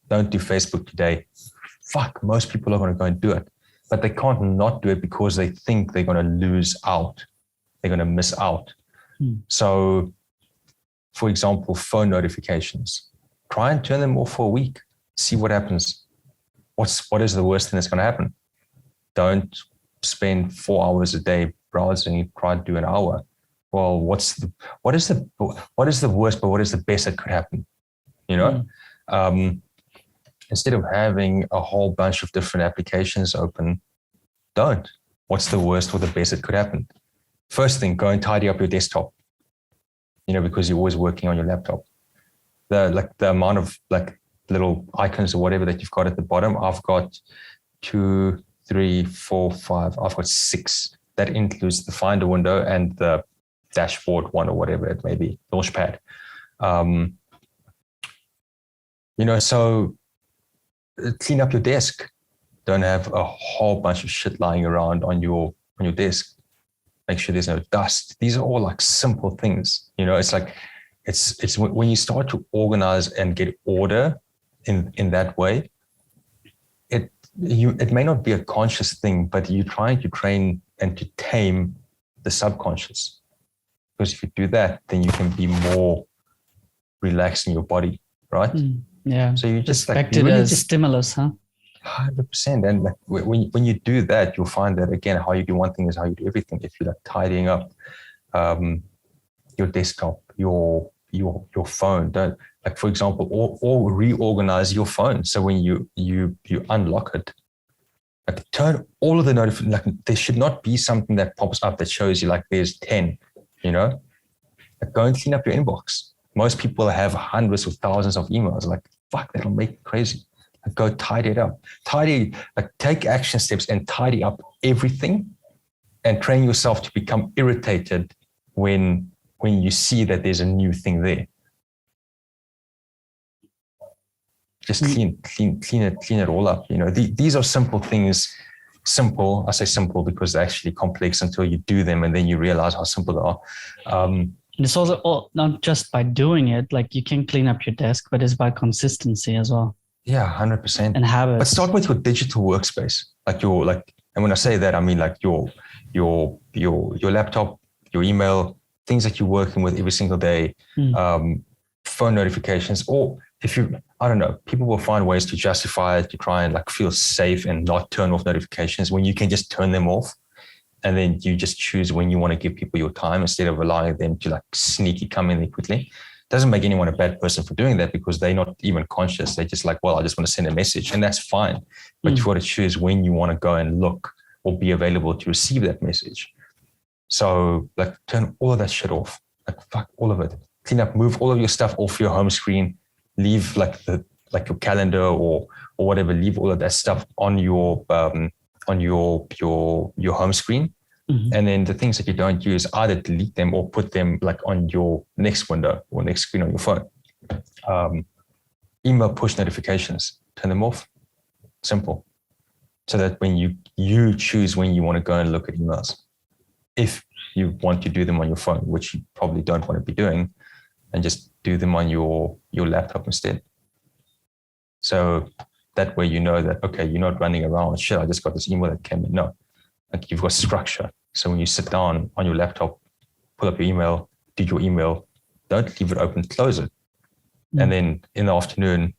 don't do Facebook today, most people are going to go and do it, but they can't not do it because they think they're going to lose out. They're going to miss out. So, for example, phone notifications, try and turn them off for a week. See what happens. What is the worst thing that's going to happen? Don't spend 4 hours a day browsing. Try to do an hour. Well, what is the worst, but what is the best that could happen? You know, instead of having a whole bunch of different applications open, don't. What's the worst or the best that could happen? First thing, go and tidy up your desktop, because you're always working on your laptop. The amount of like little icons or whatever that you've got at the bottom, I've got 2, 3, 4, 5. I've got 6. That includes the Finder window and the dashboard one or whatever it may be, Launchpad. So clean up your desk. Don't have a whole bunch of shit lying around on your desk. Make sure there's no dust. These are all like simple things. It's like, it's when you start to organize and get order in that way, it may not be a conscious thing, but you're trying to train and to tame the subconscious. Because if you do that, then you can be more relaxed in your body, right? Yeah. So you just expect it as stimulus, huh? 100%. And like when you do that, you'll find that again, how you do one thing is how you do everything. If you're like tidying up your desktop, your phone, don't, like, for example, or reorganize your phone. So when you unlock it, like turn all of the notifications. Like there should not be something that pops up that shows you like there's 10. Like go and clean up your inbox. Most people have hundreds or thousands of emails. Like, that'll make me crazy. Like, go tidy it up. Take action steps and tidy up everything, and train yourself to become irritated when you see that there's a new thing there. Just clean it all up. These are simple things. Simple, I say simple because they're actually complex until you do them, and then you realize how simple they are. It's also not just by doing it, like you can clean up your desk, but it's by consistency as well. Yeah, 100%. And habits. But start with your digital workspace, and when I say that, I mean like your laptop, your email, things that you're working with every single day, phone notifications, or I don't know, people will find ways to justify it, to try and like feel safe and not turn off notifications when you can just turn them off. And then you just choose when you want to give people your time instead of allowing them to like sneaky come in there quickly. Doesn't make anyone a bad person for doing that because they're not even conscious. They're just like, well, I just want to send a message, and that's fine. But you've got to choose when you want to go and look or be available to receive that message. So like turn all of that shit off. Like fuck all of it. Clean up, move all of your stuff off your home screen. Leave like your calendar or whatever. Leave all of that stuff on your home screen. Mhm. And then the things that you don't use, either delete them or put them like on your next window or next screen on your phone. Email push notifications, turn them off. Simple. So that when you choose when you want to go and look at emails, if you want to do them on your phone, which you probably don't want to be doing, and just do them on your laptop instead. So that way you know that, okay, you're not running around, shit, I just got this email that came in. No, like you've got structure. So when you sit down on your laptop, pull up your email, do your email, don't leave it open, close it. And then in the afternoon,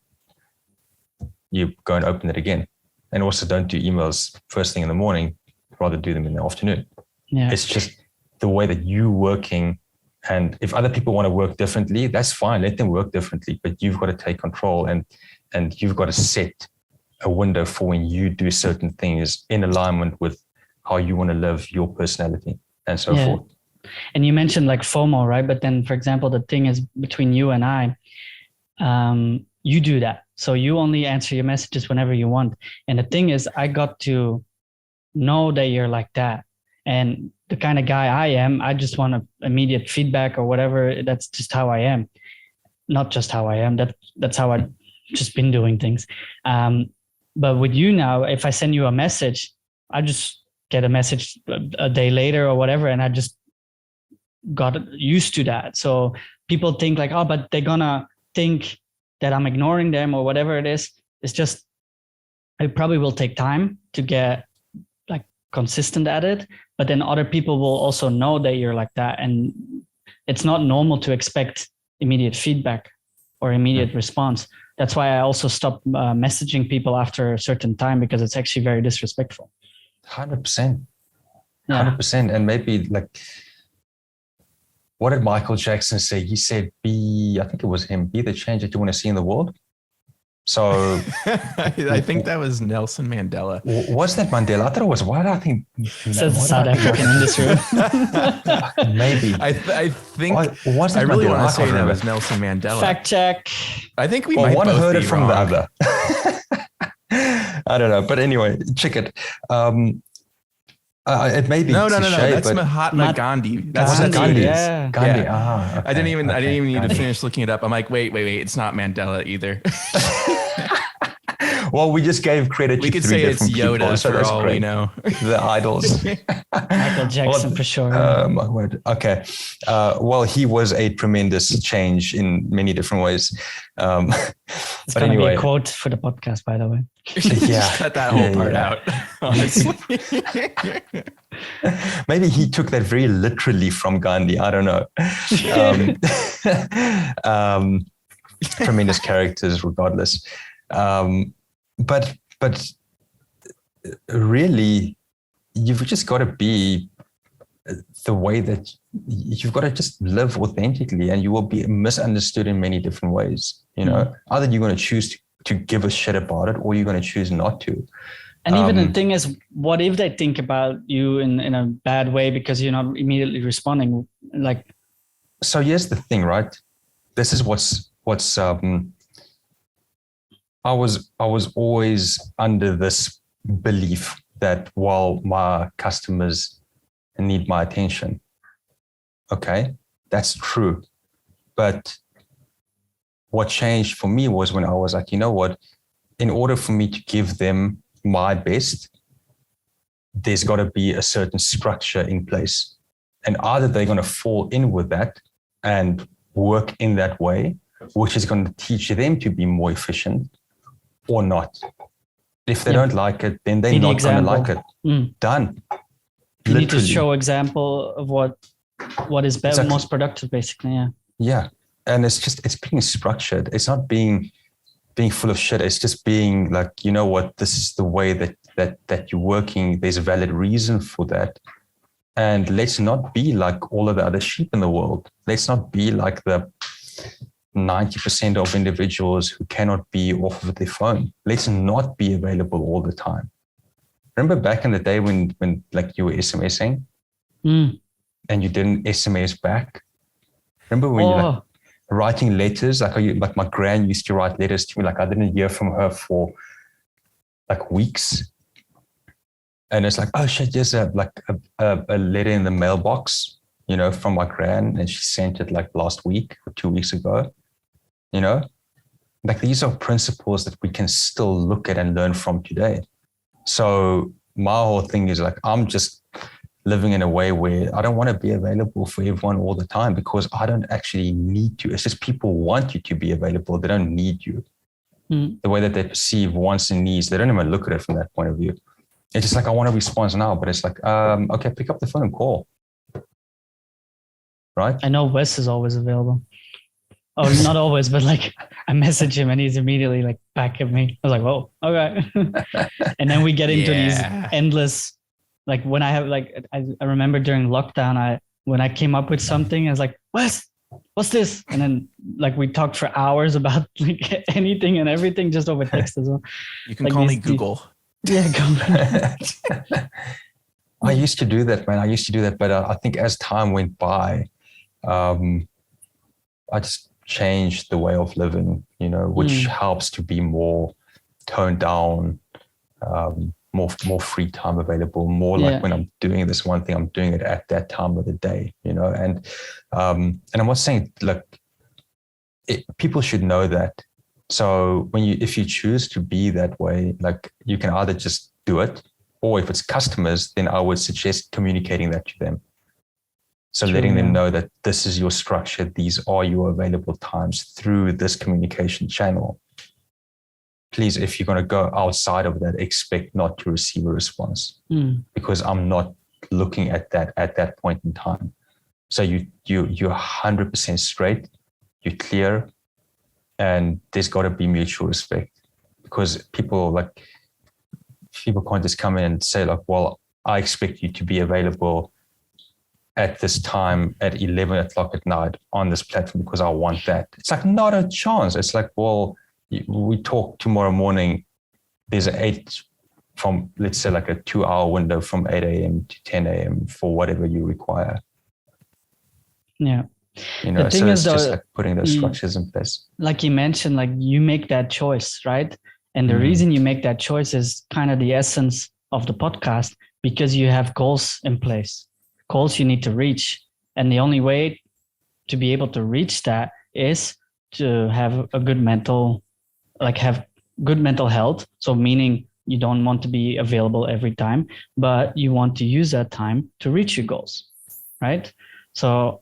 you go and open it again. And also don't do emails first thing in the morning, rather do them in the afternoon. Yeah. It's just the way that you're working. And if other people want to work differently, that's fine. Let them work differently, but you've got to take control and you've got to set a window for when you do certain things in alignment with how you want to live your personality and so forth. And you mentioned like FOMO, right? But then, for example, the thing is between you and I, you do that. So you only answer your messages whenever you want. And the thing is, I got to know that you're like that. And the kind of guy I am, I just want immediate feedback or whatever. That's just how I am. Not just how I am. That's how I've just been doing things. But with you now, if I send you a message, I just get a message a day later or whatever. And I just got used to that. So people think like, oh, but they're gonna think that I'm ignoring them or whatever it is. It's just, it probably will take time to get like consistent at it, but then other people will also know that you're like that. And it's not normal to expect immediate feedback or immediate response. That's why I also stopped messaging people after a certain time, because it's actually very disrespectful. 100%. 100%. And maybe like, what did Michael Jackson say? He said, I think it was him, be the change that you want to see in the world. So I think that was Nelson Mandela. Was that Mandela? I thought it was, why did I think? Says South African in this room. Maybe. I think, was that I really Mandela? want to say that was Nelson Mandela. Fact check. I think one both heard be it from wrong. the other. I don't know. But anyway, check it. It may be no. That's but Mahatma Gandhi. That's Gandhi. Yeah. Gandhi. Yeah. Ah, okay. I didn't even need Gandhi. to finish looking it up. I'm like, wait. It's not Mandela either. Well, we just gave credit We to could three say it's different Yoda people, so for that's all great. we know. The idols. Michael Jackson for sure. My word. Okay. Well, he was a tremendous change in many different ways. It's but going to anyway, be a quote for the podcast, by the way. Yeah. Cut that whole part out, honestly. Maybe he took that very literally from Gandhi. I don't know. Tremendous characters, regardless. But really, you've just got to be the way that you've got to just live authentically, and you will be misunderstood in many different ways. You know, either you're going to choose to give a shit about it, or you're going to choose not to. And even the thing is, what if they think about you in a bad way because you're not immediately responding? Like, so here's the thing, right? This is what's I was always under this belief that while my customers need my attention, okay, that's true. But what changed for me was when I was like, you know what, in order for me to give them my best, there's got to be a certain structure in place. And either they're going to fall in with that and work in that way, which is going to teach them to be more efficient, or not. If they don't like it, then they're not going to like it. Done. You need to show example of what is better, Exactly. most productive, basically. Yeah. Yeah. And it's being structured. It's not being full of shit. It's just being like, you know what, this is the way that you're working. There's a valid reason for that. And let's not be like all of the other sheep in the world. Let's not be like the 90% of individuals who cannot be off of their phone. Let's not be available all the time. Remember back in the day when like you were SMSing and you didn't SMS back? Remember when you like writing letters? Like my gran used to write letters to me. Like I didn't hear from her for like weeks. And it's like, oh shit, there's a letter in the mailbox, from my gran, and she sent it like last week or 2 weeks ago. Like these are principles that we can still look at and learn from today. So my whole thing is like, I'm just living in a way where I don't want to be available for everyone all the time, because I don't actually need to. It's just people want you to be available. They don't need you. The way that they perceive wants and needs, they don't even look at it from that point of view. It's just like, I want to respond now, but it's like, okay, pick up the phone and call. Right? I know Wes is always available. Oh, not always, but like I message him and he's immediately like back at me. I was like, whoa, okay. And then we get into these endless, like when I have like, I remember during lockdown, when I came up with something, I was like, Wes, what's this? And then like we talked for hours about like anything and everything just over text as well. You can like call me Google. Yeah. I used to do that, man. I used to do that. But I think as time went by, I just changed the way of living, which helps to be more toned down, more free time available, more like when I'm doing this one thing, I'm doing it at that time of the day, and I'm not saying like people should know that. So if you choose to be that way, like you can either just do it, or if it's customers, then I would suggest communicating that to them. So letting them know that this is your structure, these are your available times through this communication channel. Please, if you're going to go outside of that, expect not to receive a response, because I'm not looking at that point in time. So you're 100% straight, you're clear, and there's got to be mutual respect, because people can't just come in and say like, well, I expect you to be available at this time at 11 o'clock at night on this platform because I want that. It's like, not a chance. It's like, well, we talk tomorrow morning. There's let's say like a 2-hour window from 8 a.m. to 10 a.m. for whatever you require. Yeah. The thing is, just like putting those structures in place. Like you mentioned, like you make that choice, right? And the reason you make that choice is kind of the essence of the podcast, because you have goals in place, goals you need to reach. And the only way to be able to reach that is to have a good mental health. So meaning you don't want to be available every time, but you want to use that time to reach your goals, right? So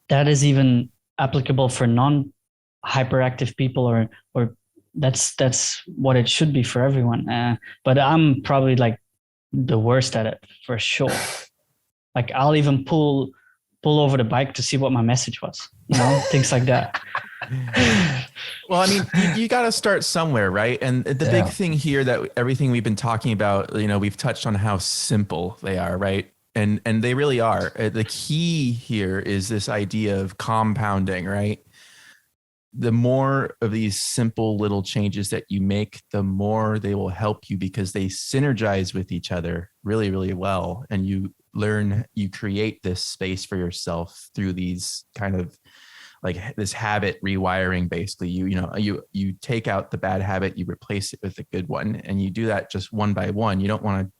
that is even applicable for non-hyperactive people, or that's what it should be for everyone. But I'm probably like the worst at it for sure. Like I'll even pull over the bike to see what my message was, things like that. Well, I mean, you got to start somewhere, right? And the big thing here, that everything we've been talking about, we've touched on how simple they are, right? And they really are. The key here is this idea of compounding, right? The more of these simple little changes that you make, the more they will help you, because they synergize with each other really, really well. And you create this space for yourself through these kind of like this habit rewiring. Basically, you take out the bad habit, you replace it with a good one, and you do that just one by one. You don't want to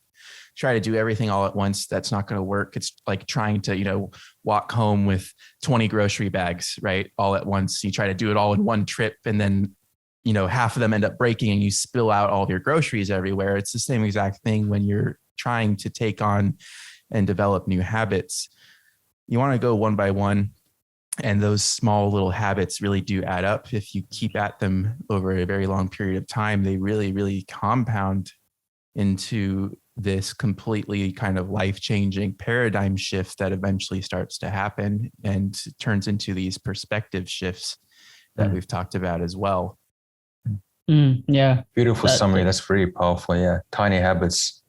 try to do everything all at once. That's not going to work. It's like trying to, walk home with 20 grocery bags, right? All at once. You try to do it all in one trip, and then, half of them end up breaking and you spill out all of your groceries everywhere. It's the same exact thing when you're trying to take on and develop new habits. You want to go one by one, and those small little habits really do add up. If you keep at them over a very long period of time, they really, really compound into this completely kind of life-changing paradigm shift that eventually starts to happen and turns into these perspective shifts that we've talked about as well. Yeah. Beautiful summary. That's very powerful. Yeah. Tiny habits.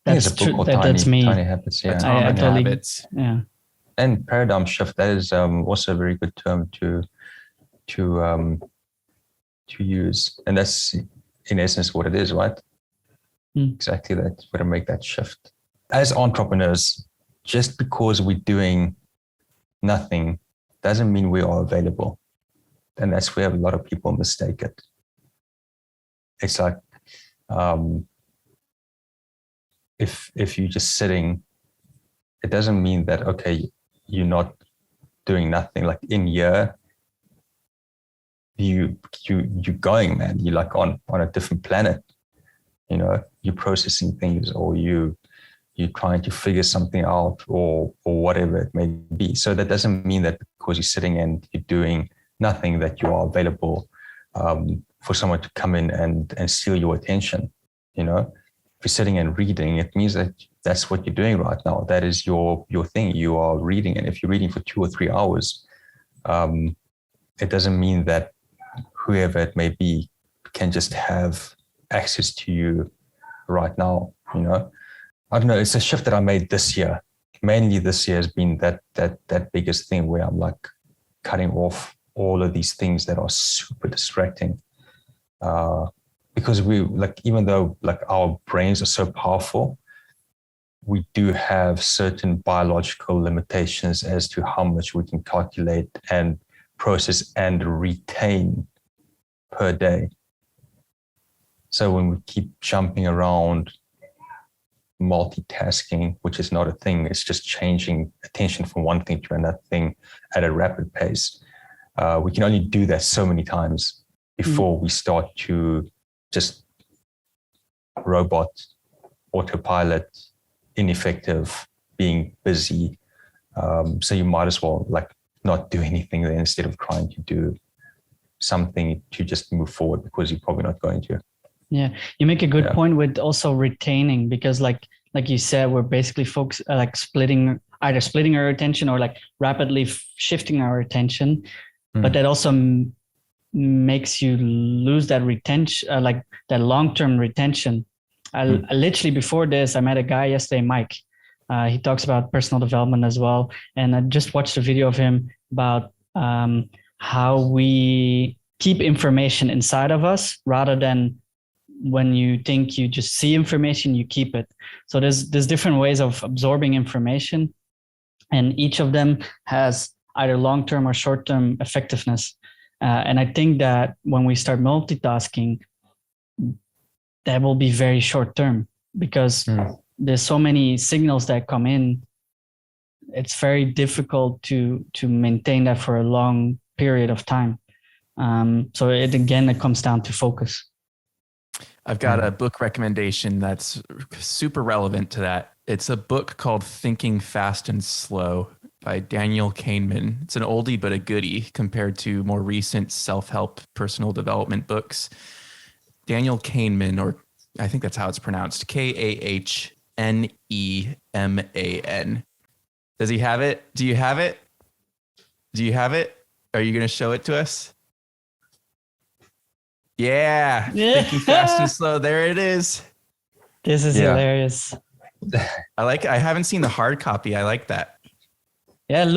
That's true. That's me. Tiny habits. Yeah. Atomic habits. Yeah. And paradigm shift. That is also a very good term to use. And that's in essence what it is, right? Exactly that. We're going to make that shift. As entrepreneurs, just because we're doing nothing doesn't mean we are available. And that's where a lot of people mistake it. It's like if you're just sitting, it doesn't mean that, okay, you're not doing nothing. Like in here, you're going, man. You're like on a different planet. You know, you're processing things, or you're trying to figure something out, or whatever it may be. So that doesn't mean that because you're sitting and you're doing nothing, that you are available for someone to come in and steal your attention. You know, if you're sitting and reading, it means that that's what you're doing right now. That is your thing. You are reading, and if you're reading for 2 or 3 hours, it doesn't mean that whoever it may be can just have access to you right now. You know, I don't know. It's a shift that I made this year. Mainly this year has been that biggest thing where I'm like cutting off all of these things that are super distracting. Because we like, even though like our brains are so powerful, we do have certain biological limitations as to how much we can calculate and process and retain per day. So when we keep jumping around, multitasking, which is not a thing, it's just changing attention from one thing to another thing at a rapid pace. We can only do that so many times before we start to just robot, autopilot, ineffective, being busy. So you might as well like not do anything then, instead of trying to do something to just move forward, because you're probably not going to. Yeah, you make a good point with also retaining, because like you said, we're basically folks like either splitting our attention or like rapidly shifting our attention, but that also makes you lose that retention, like that long-term retention. I literally, before this, I met a guy yesterday, Mike. He talks about personal development as well, and I just watched a video of him about how we keep information inside of us, rather than when you think you just see information, you keep it. So there's different ways of absorbing information, and each of them has either long-term or short-term effectiveness. And I think that when we start multitasking, that will be very short-term, because there's so many signals that come in. It's very difficult to maintain that for a long period of time. So it comes down to focus. I've got a book recommendation that's super relevant to that. It's a book called Thinking Fast and Slow by Daniel Kahneman. It's an oldie but a goodie compared to more recent self-help personal development books. Daniel Kahneman, or I think that's how it's pronounced, Kahneman. Does he have it? Do you have it? Do you have it? Are you going to show it to us? Yeah. Thinking Fast and Slow. There it is. This is hilarious. I haven't seen the hard copy. I like that. Yeah, it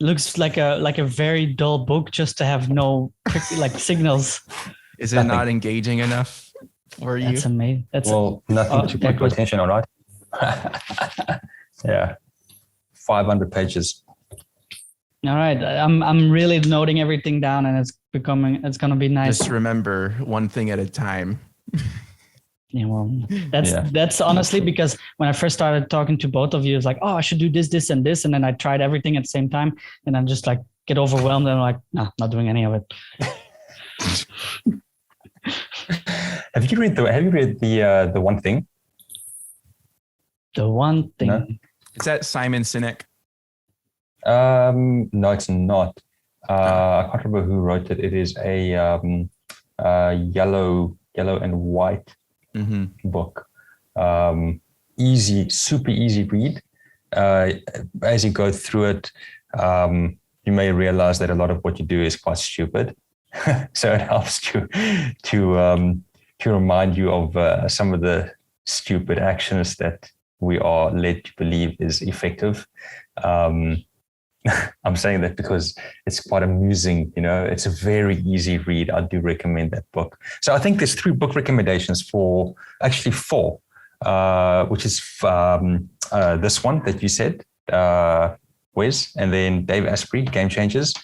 looks like a very dull book just to have no like signals. Is it not engaging enough for you? That's amazing. Nothing to put your attention on, right? Yeah. 500 pages. All right. I'm really noting everything down, and it's going to be nice. Just remember, one thing at a time. Yeah, well, that's honestly because when I first started talking to both of you, it's like, oh, I should do this, and this. And then I tried everything at the same time, and I'm just like, get overwhelmed. And I'm like, no, not doing any of it. Have you read the One Thing? The One Thing. No? Is that Simon Sinek? No, it's not. I can't remember who wrote it. It is a yellow and white book. Super easy read. As you go through it, you may realize that a lot of what you do is quite stupid. So it helps to remind you of some of the stupid actions that we are led to believe is effective. I'm saying that because it's quite amusing, you know, it's a very easy read. I do recommend that book. So I think there's 3 book recommendations actually 4, which is this one that you said, Wes, and then Dave Asprey, Game Changers,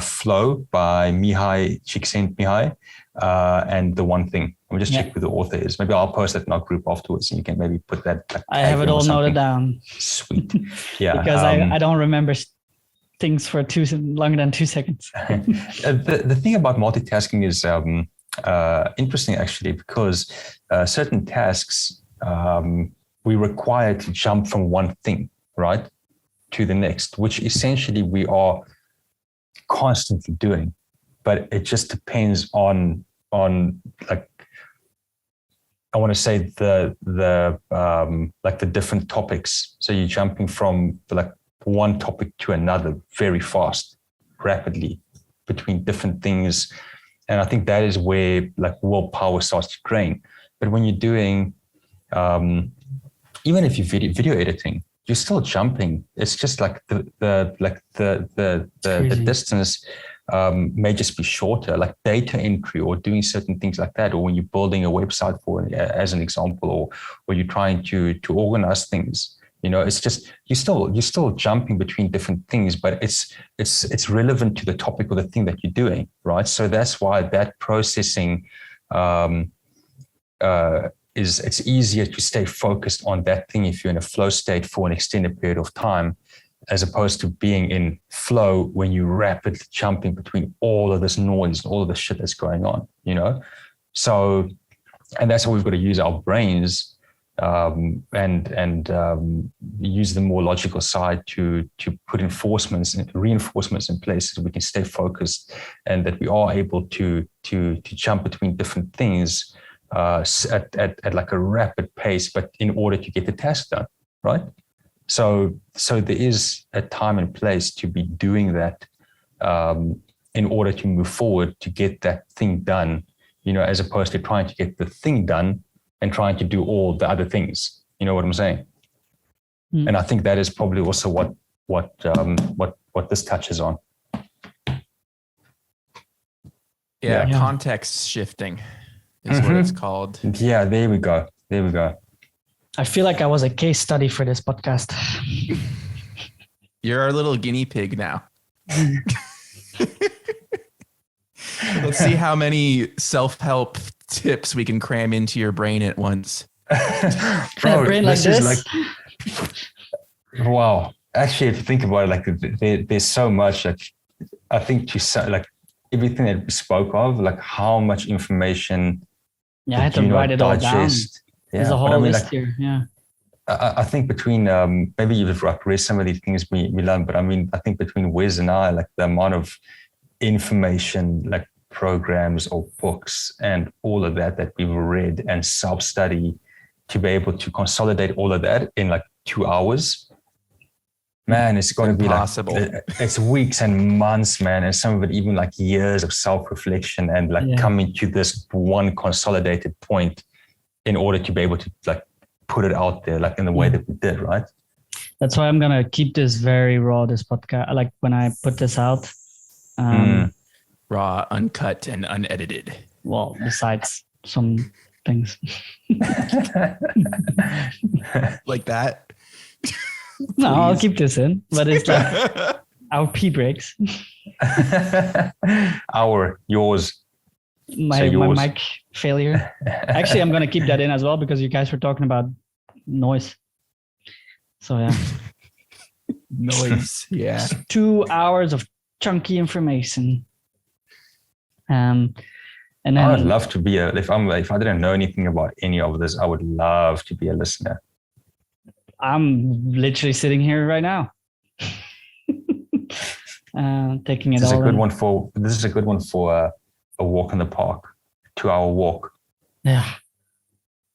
Flow by Mihai Csikszentmihalyi, and The One Thing Let me just check who the author is. Maybe I'll post it in our group afterwards, and you can maybe put that. I have it all noted down. Sweet. Yeah. Because I don't remember things for longer than 2 seconds. The thing about multitasking is interesting, actually, because certain tasks we require to jump from one thing, right, to the next, which essentially we are constantly doing. But it just depends on like, I want to say the like the different topics. So you're jumping from like one topic to another very fast, rapidly between different things. And I think that is where like willpower starts to drain. But when you're doing, even if you're video editing, you're still jumping. It's just like the distance may just be shorter, like data entry or doing certain things like that, or when you're building a website as an example, or you're trying to organize things. It's just you're still jumping between different things, but it's relevant to the topic or the thing that you're doing, right? So that's why that processing it's easier to stay focused on that thing if you're in a flow state for an extended period of time, as opposed to being in flow when you're rapidly jumping between all of this noise, all of the shit that's going on, So, and that's how we've got to use our brains and use the more logical side to put reinforcements in place so we can stay focused, and that we are able to jump between different things at like a rapid pace, but in order to get the task done, right? So there is a time and place to be doing that in order to move forward, to get that thing done, as opposed to trying to get the thing done and trying to do all the other things. You know what I'm saying? And I think that is probably also what this touches on. Yeah, context shifting is what it's called. Yeah, there we go. I feel like I was a case study for this podcast. You're our little guinea pig now. Let's see how many self-help tips we can cram into your brain at once. Bro, brain like this? Like, wow. Actually, if you think about it, like there's so much that I think like everything that we spoke of, like how much information. Yeah, I had to write it all down. There's a whole list here. Yeah. I think between maybe you've read some of these things we learned, but I mean, I think between Wes and I, like the amount of information, like programs or books and all of that we've read and self-study to be able to consolidate all of that in like 2 hours, man, it's going to be impossible. Like it's weeks and months, man, and some of it even like years of self-reflection and like coming to this one consolidated point in order to be able to like put it out there like in the way that we did, right? That's why I'm gonna keep this very raw, this podcast. Like when I put this out, raw, uncut, and unedited. Well, besides some things. Like that? No, I'll keep this in, but it's like our pee breaks. Yours. My mic failure. Actually, I'm going to keep that in as well because you guys were talking about noise. So yeah. Noise. Yeah. 2 hours of chunky information. And then I would love to be if I didn't know anything about any of this, I would love to be a listener. I'm literally sitting here right now. Taking it all. This is a good one for a walk in the park, 2 hour walk. Yeah.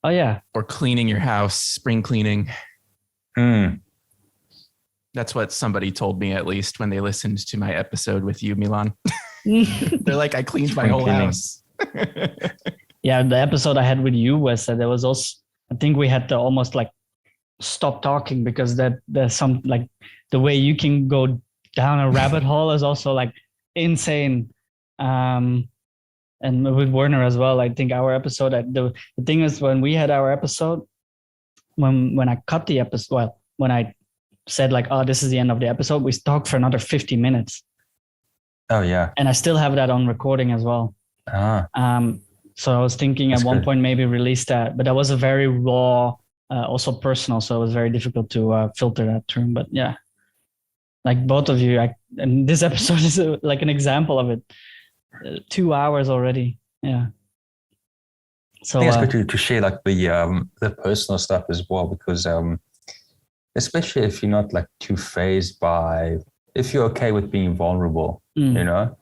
Oh yeah. Or cleaning your house, spring cleaning. That's what somebody told me, at least when they listened to my episode with you, Milan. They're like, I cleaned my whole house. Yeah. The episode I had with you was that there was also, I think we had to almost like stop talking because there's some like the way you can go down a rabbit hole is also like insane. And with Werner as well, I think our episode, the thing is when we had our episode, when I cut the episode, well, when I said like, oh, this is the end of the episode, we talked for another 50 minutes. Oh yeah. And I still have that on recording as well. So I was thinking That's at one good. point maybe release that, but that was a very raw, also personal. So it was very difficult to filter that through. But yeah, like both of you, and this episode is like an example of it. 2 hours already. Yeah. So I think it's good to share like the personal stuff as well, because especially if you're not like too phased by, if you're okay with being vulnerable, you know,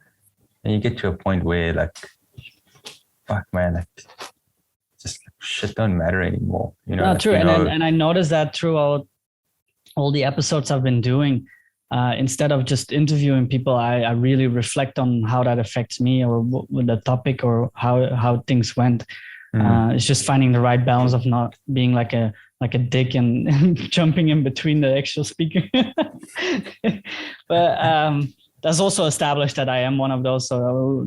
and you get to a point where like, fuck man, like just shit don't matter anymore, you know. no, like, true. you know, And I noticed that throughout all the episodes I've been doing, instead of just interviewing people, I really reflect on how that affects me, or with the topic, or how things went. It's just finding the right balance of not being like a dick and jumping in between the actual speaker. But that's also established that I am one of those. So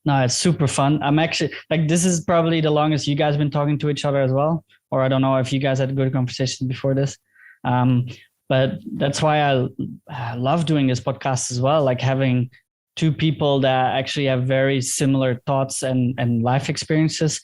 no, it's super fun. I'm actually like, this is probably the longest you guys been talking to each other as well. Or I don't know if you guys had good conversations before this. But that's why I love doing this podcast as well. Like having two people that actually have very similar thoughts and life experiences,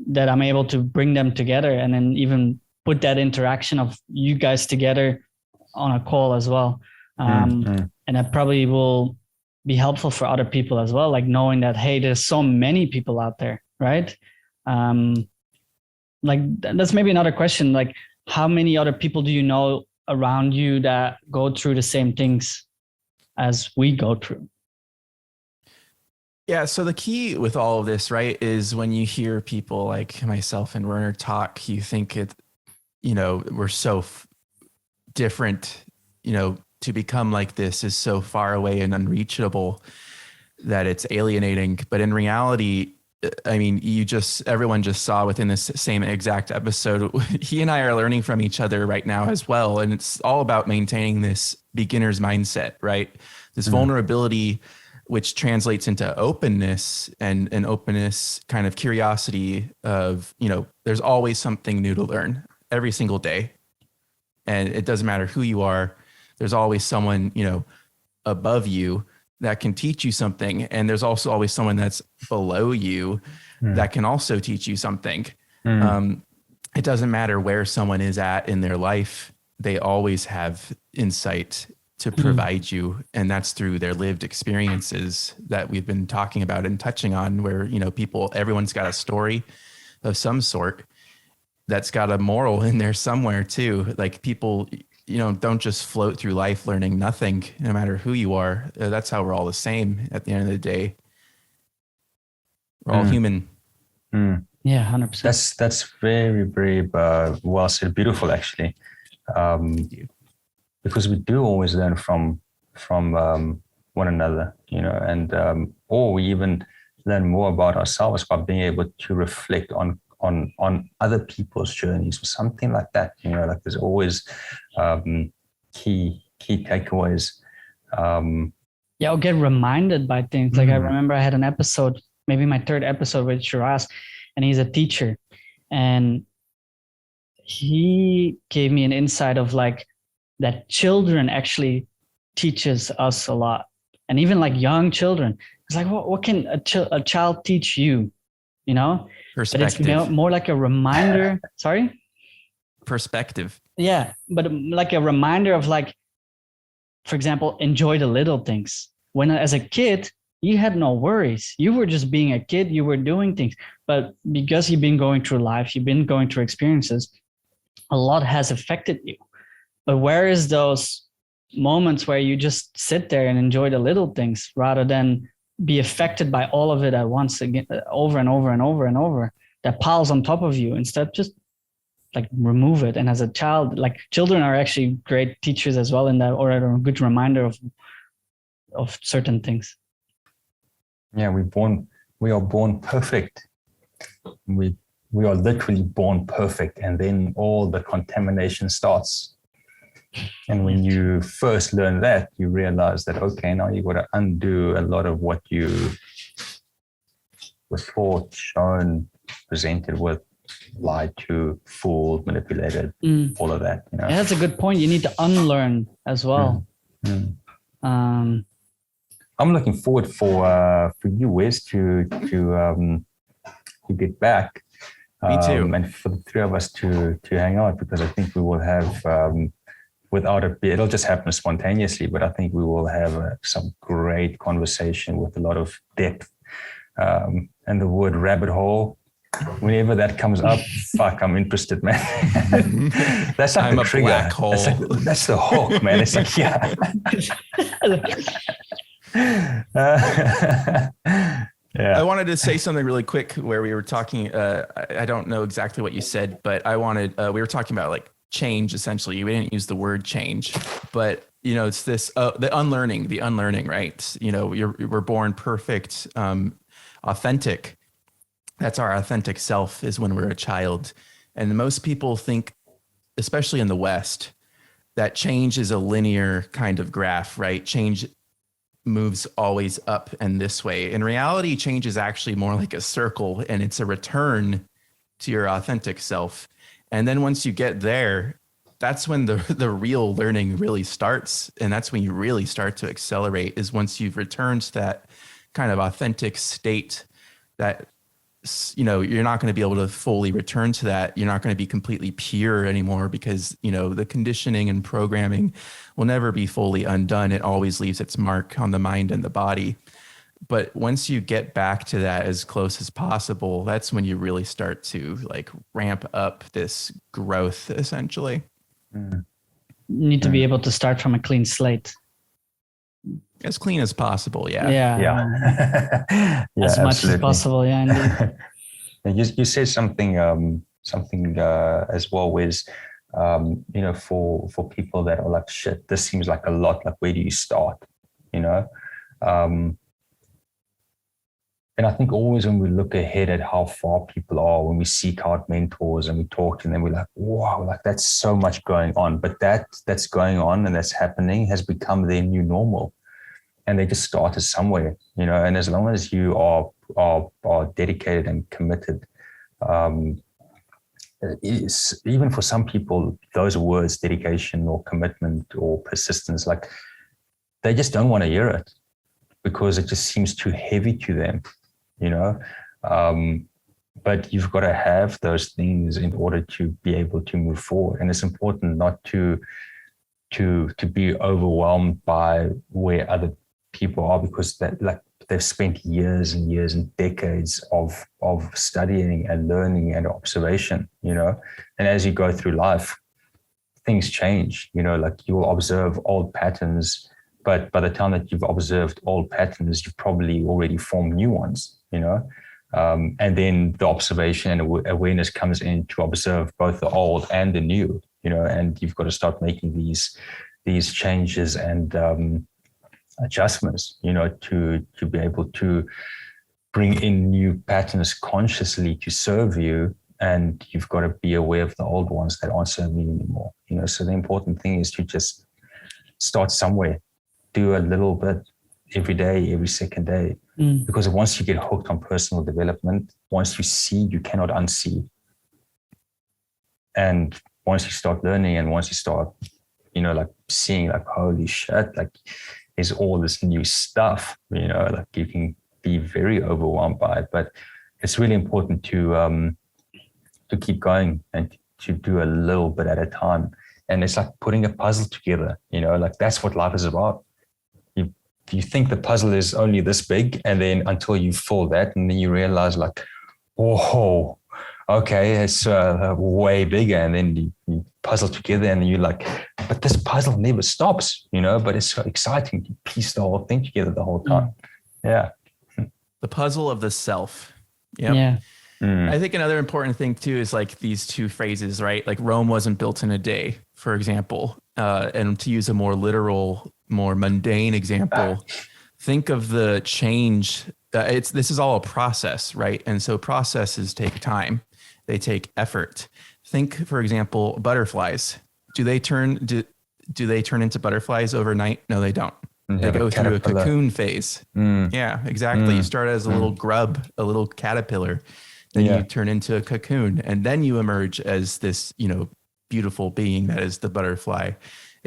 that I'm able to bring them together, and then even put that interaction of you guys together on a call as well. And that probably will be helpful for other people as well. Like knowing that, hey, there's so many people out there, right? Like that's maybe another question. Like, how many other people do you know around you that go through the same things as we go through? Yeah. So the key with all of this, right, is when you hear people like myself and Werner talk, you think we're so different, to become like this is so far away and unreachable that it's alienating. But in reality, I mean, everyone just saw within this same exact episode, he and I are learning from each other right now as well. And it's all about maintaining this beginner's mindset, right? This vulnerability, which translates into openness, and an openness kind of curiosity of, there's always something new to learn every single day. And it doesn't matter who you are. There's always someone, above you that can teach you something. And there's also always someone that's below you that can also teach you something. It doesn't matter where someone is at in their life. They always have insight to provide you. And that's through their lived experiences that we've been talking about and touching on, where, everyone's got a story of some sort that's got a moral in there somewhere too. Like people, don't just float through life learning nothing, no matter who you are. That's how we're all the same at the end of the day. We're all human. Yeah, 100%. That's very, very well said. Beautiful, actually. Because we do always learn from one another, and or we even learn more about ourselves by being able to reflect on other people's journeys or something like that. Like there's always key takeaways. Yeah, I'll get reminded by things. Like I remember I had an episode, maybe my third episode with Shiraz, and he's a teacher, and he gave me an insight of like that children actually teaches us a lot, and even like young children. It's like, what can a child teach you? But it's more like a reminder. Sorry? Perspective. Yeah, but like a reminder of like, for example, enjoy the little things. When as a kid, you had no worries. You were just being a kid. You were doing things. But because you've been going through life, you've been going through experiences, a lot has affected you. But where is those moments where you just sit there and enjoy the little things rather than be affected by all of it at once, again, over and over and over and over, that piles on top of you? Instead, just like remove it. And as a child, like children are actually great teachers as well in that, or a good reminder of certain things. Yeah, we are born perfect. We are literally born perfect, and then all the contamination starts. And when you first learn that, you realize that, okay, now you got to undo a lot of what you were taught, shown, presented with, lied to, fooled, manipulated, all of that. Yeah, that's a good point. You need to unlearn as well. I'm looking forward for you, Wes, to get back. Me too. And for the three of us to hang out, because I think we will have, without it'll just happen spontaneously, but I think we will have some great conversation with a lot of depth. And the word rabbit hole, whenever that comes up, fuck, I'm interested, man. That's like I'm the a trigger. black hole. That's the hook, man. It's like, yeah. I wanted to say something really quick where we were talking. I don't know exactly what you said, but I wanted. We were talking about like change. Essentially, we didn't use the word change, but it's this the unlearning, right? We're born perfect, authentic. That's our authentic self is when we're a child, and most people think, especially in the West, that change is a linear kind of graph, right? Change moves always up and this way. In reality, change is actually more like a circle, and it's a return to your authentic self. And then once you get there, that's when the real learning really starts. And that's when you really start to accelerate, is once you've returned to that kind of authentic state that, you're not going to be able to fully return to that. You're not going to be completely pure anymore, because, the conditioning and programming will never be fully undone. It always leaves its mark on the mind and the body. But once you get back to that as close as possible, that's when you really start to like ramp up this growth, essentially. You need to be able to start from a clean slate. As clean as possible. Yeah. Yeah. As much as possible. Yeah. You said something as well, Wes, for people that are like, shit, this seems like a lot. Like, where do you start? And I think always when we look ahead at how far people are, when we seek out mentors and we talk to them, we're like, wow, like that's so much going on. But that's going on and that's happening has become their new normal. And they just started somewhere, and as long as you are dedicated and committed, even for some people, those words, dedication or commitment or persistence, like they just don't want to hear it because it just seems too heavy to them, but you've got to have those things in order to be able to move forward. And it's important not to be overwhelmed by where other people are, because they've spent years and years and decades of studying and learning and observation, and as you go through life, things change, like you'll observe old patterns, but by the time that you've observed old patterns, you've probably already formed new ones, and then the observation and awareness comes in to observe both the old and the new, and you've got to start making these changes and adjustments, to be able to bring in new patterns consciously to serve you. And you've got to be aware of the old ones that aren't serving you anymore. So the important thing is to just start somewhere, do a little bit every day, every second day, because once you get hooked on personal development, once you see, you cannot unsee. And once you start learning and once you start, like seeing, like, holy shit, like, is all this new stuff, like you can be very overwhelmed by it, but it's really important to keep going and to do a little bit at a time. And it's like putting a puzzle together, like that's what life is about. You think the puzzle is only this big, and then until you fill that, and then you realize like, whoa, okay, it's way bigger. And then you puzzle together and you're like, but this puzzle never stops, but it's so exciting to piece the whole thing together the whole time. Yeah. The puzzle of the self. Yep. Yeah. I think another important thing too is like these two phrases, right? Like Rome wasn't built in a day, for example. And to use a more literal, more mundane example, think of the change. This is all a process, right? And so processes take time. They take effort. Think, for example, butterflies. Do they turn into butterflies overnight? No, they don't. They go through a cocoon phase. Yeah, exactly. You start as a little grub, a little caterpillar. Then you turn into a cocoon, and then you emerge as this, beautiful being that is the butterfly.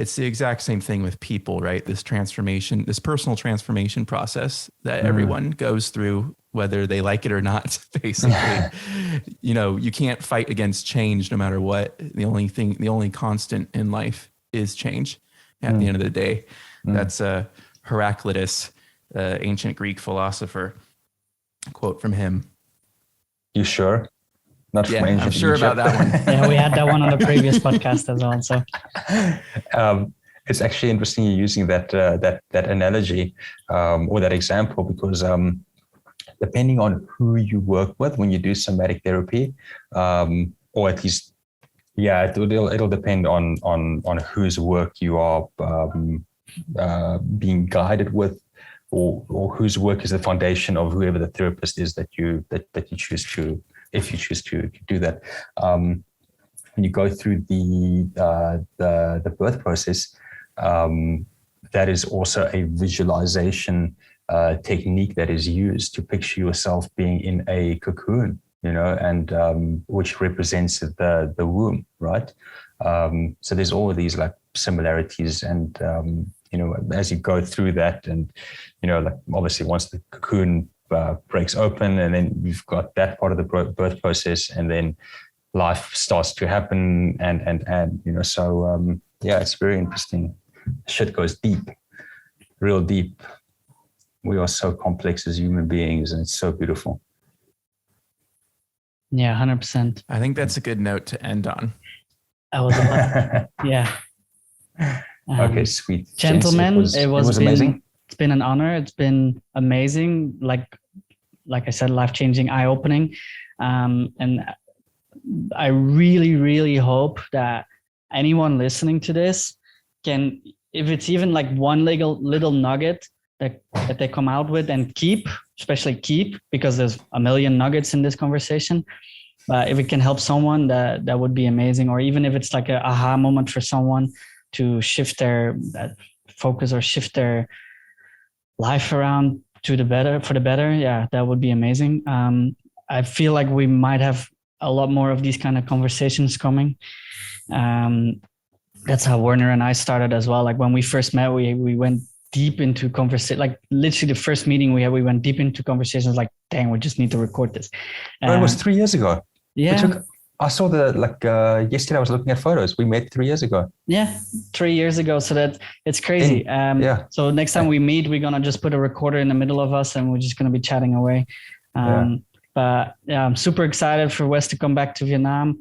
it's the exact same thing with people, right? This transformation, this personal transformation process that everyone goes through, whether they like it or not, basically. You can't fight against change no matter what. The only constant in life is change at the end of the day. That's Heraclitus, ancient Greek philosopher. Quote from him. You sure? Not from ancient I'm sure Egypt. about that one. Yeah, we had that one on the previous podcast as well. So it's actually interesting you're using that analogy or that example, because depending on who you work with when you do somatic therapy, or at least, it'll depend on whose work you are being guided with, or whose work is the foundation of whoever the therapist is that you choose to, if you choose to do that. When you go through the birth process, that is also a visualization technique that is used to picture yourself being in a cocoon, and which represents the womb, right? So there's all of these like similarities, and as you go through that, and like obviously once the cocoon breaks open, and then you've got that part of the birth process, and then life starts to happen, and so it's very interesting. Shit goes deep, real deep. We are so complex as human beings, and it's so beautiful. Yeah, 100%. I think that's a good note to end on. That was a lot. Yeah. Okay, sweet. Gentlemen, it was amazing. It's been an honor. It's been amazing. Like I said, life-changing, eye-opening. And I really, really hope that anyone listening to this can, if it's even like one little nugget that they come out with and especially keep, because there's a million nuggets in this conversation. If it can help someone, that would be amazing. Or even if it's like a aha moment for someone to shift their focus or shift their life around for the better. Yeah, that would be amazing. I feel like we might have a lot more of these kind of conversations coming. That's how Werner and I started as well. Like when we first met, we went deep into conversation. Like literally the first meeting we had, we went deep into conversations. Like, dang, we just need to record this. But it was 3 years ago. Yeah. I saw yesterday I was looking at photos. We met 3 years ago. Yeah, 3 years ago. So that it's crazy. So next time we meet, we're going to just put a recorder in the middle of us and we're just going to be chatting away. But yeah, I'm super excited for Wes to come back to Vietnam.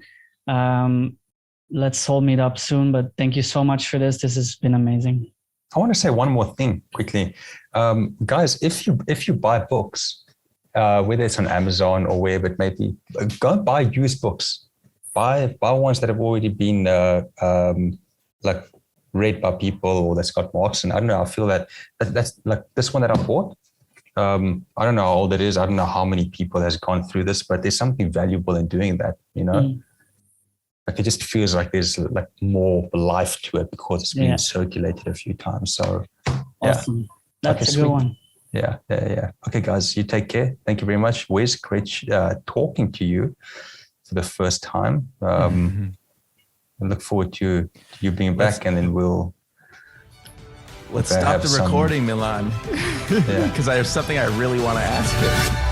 Let's all meet up soon, but thank you so much for this. This has been amazing. I want to say one more thing quickly. Guys, if you buy books, whether it's on Amazon or wherever it may be, go and buy used books. Buy ones that have already been like read by people, or that's got marks. And I don't know, I feel that's like this one that I bought. I don't know how old it is. I don't know how many people has gone through this, but there's something valuable in doing that, Like it just feels like there's like more life to it because it's been circulated a few times. So awesome. That's a good one. Yeah. Okay, guys, you take care. Thank you very much. Wes, great talking to you for the first time. I look forward to you being back, and then let's stop the recording, Milan, because I have something I really want to ask you.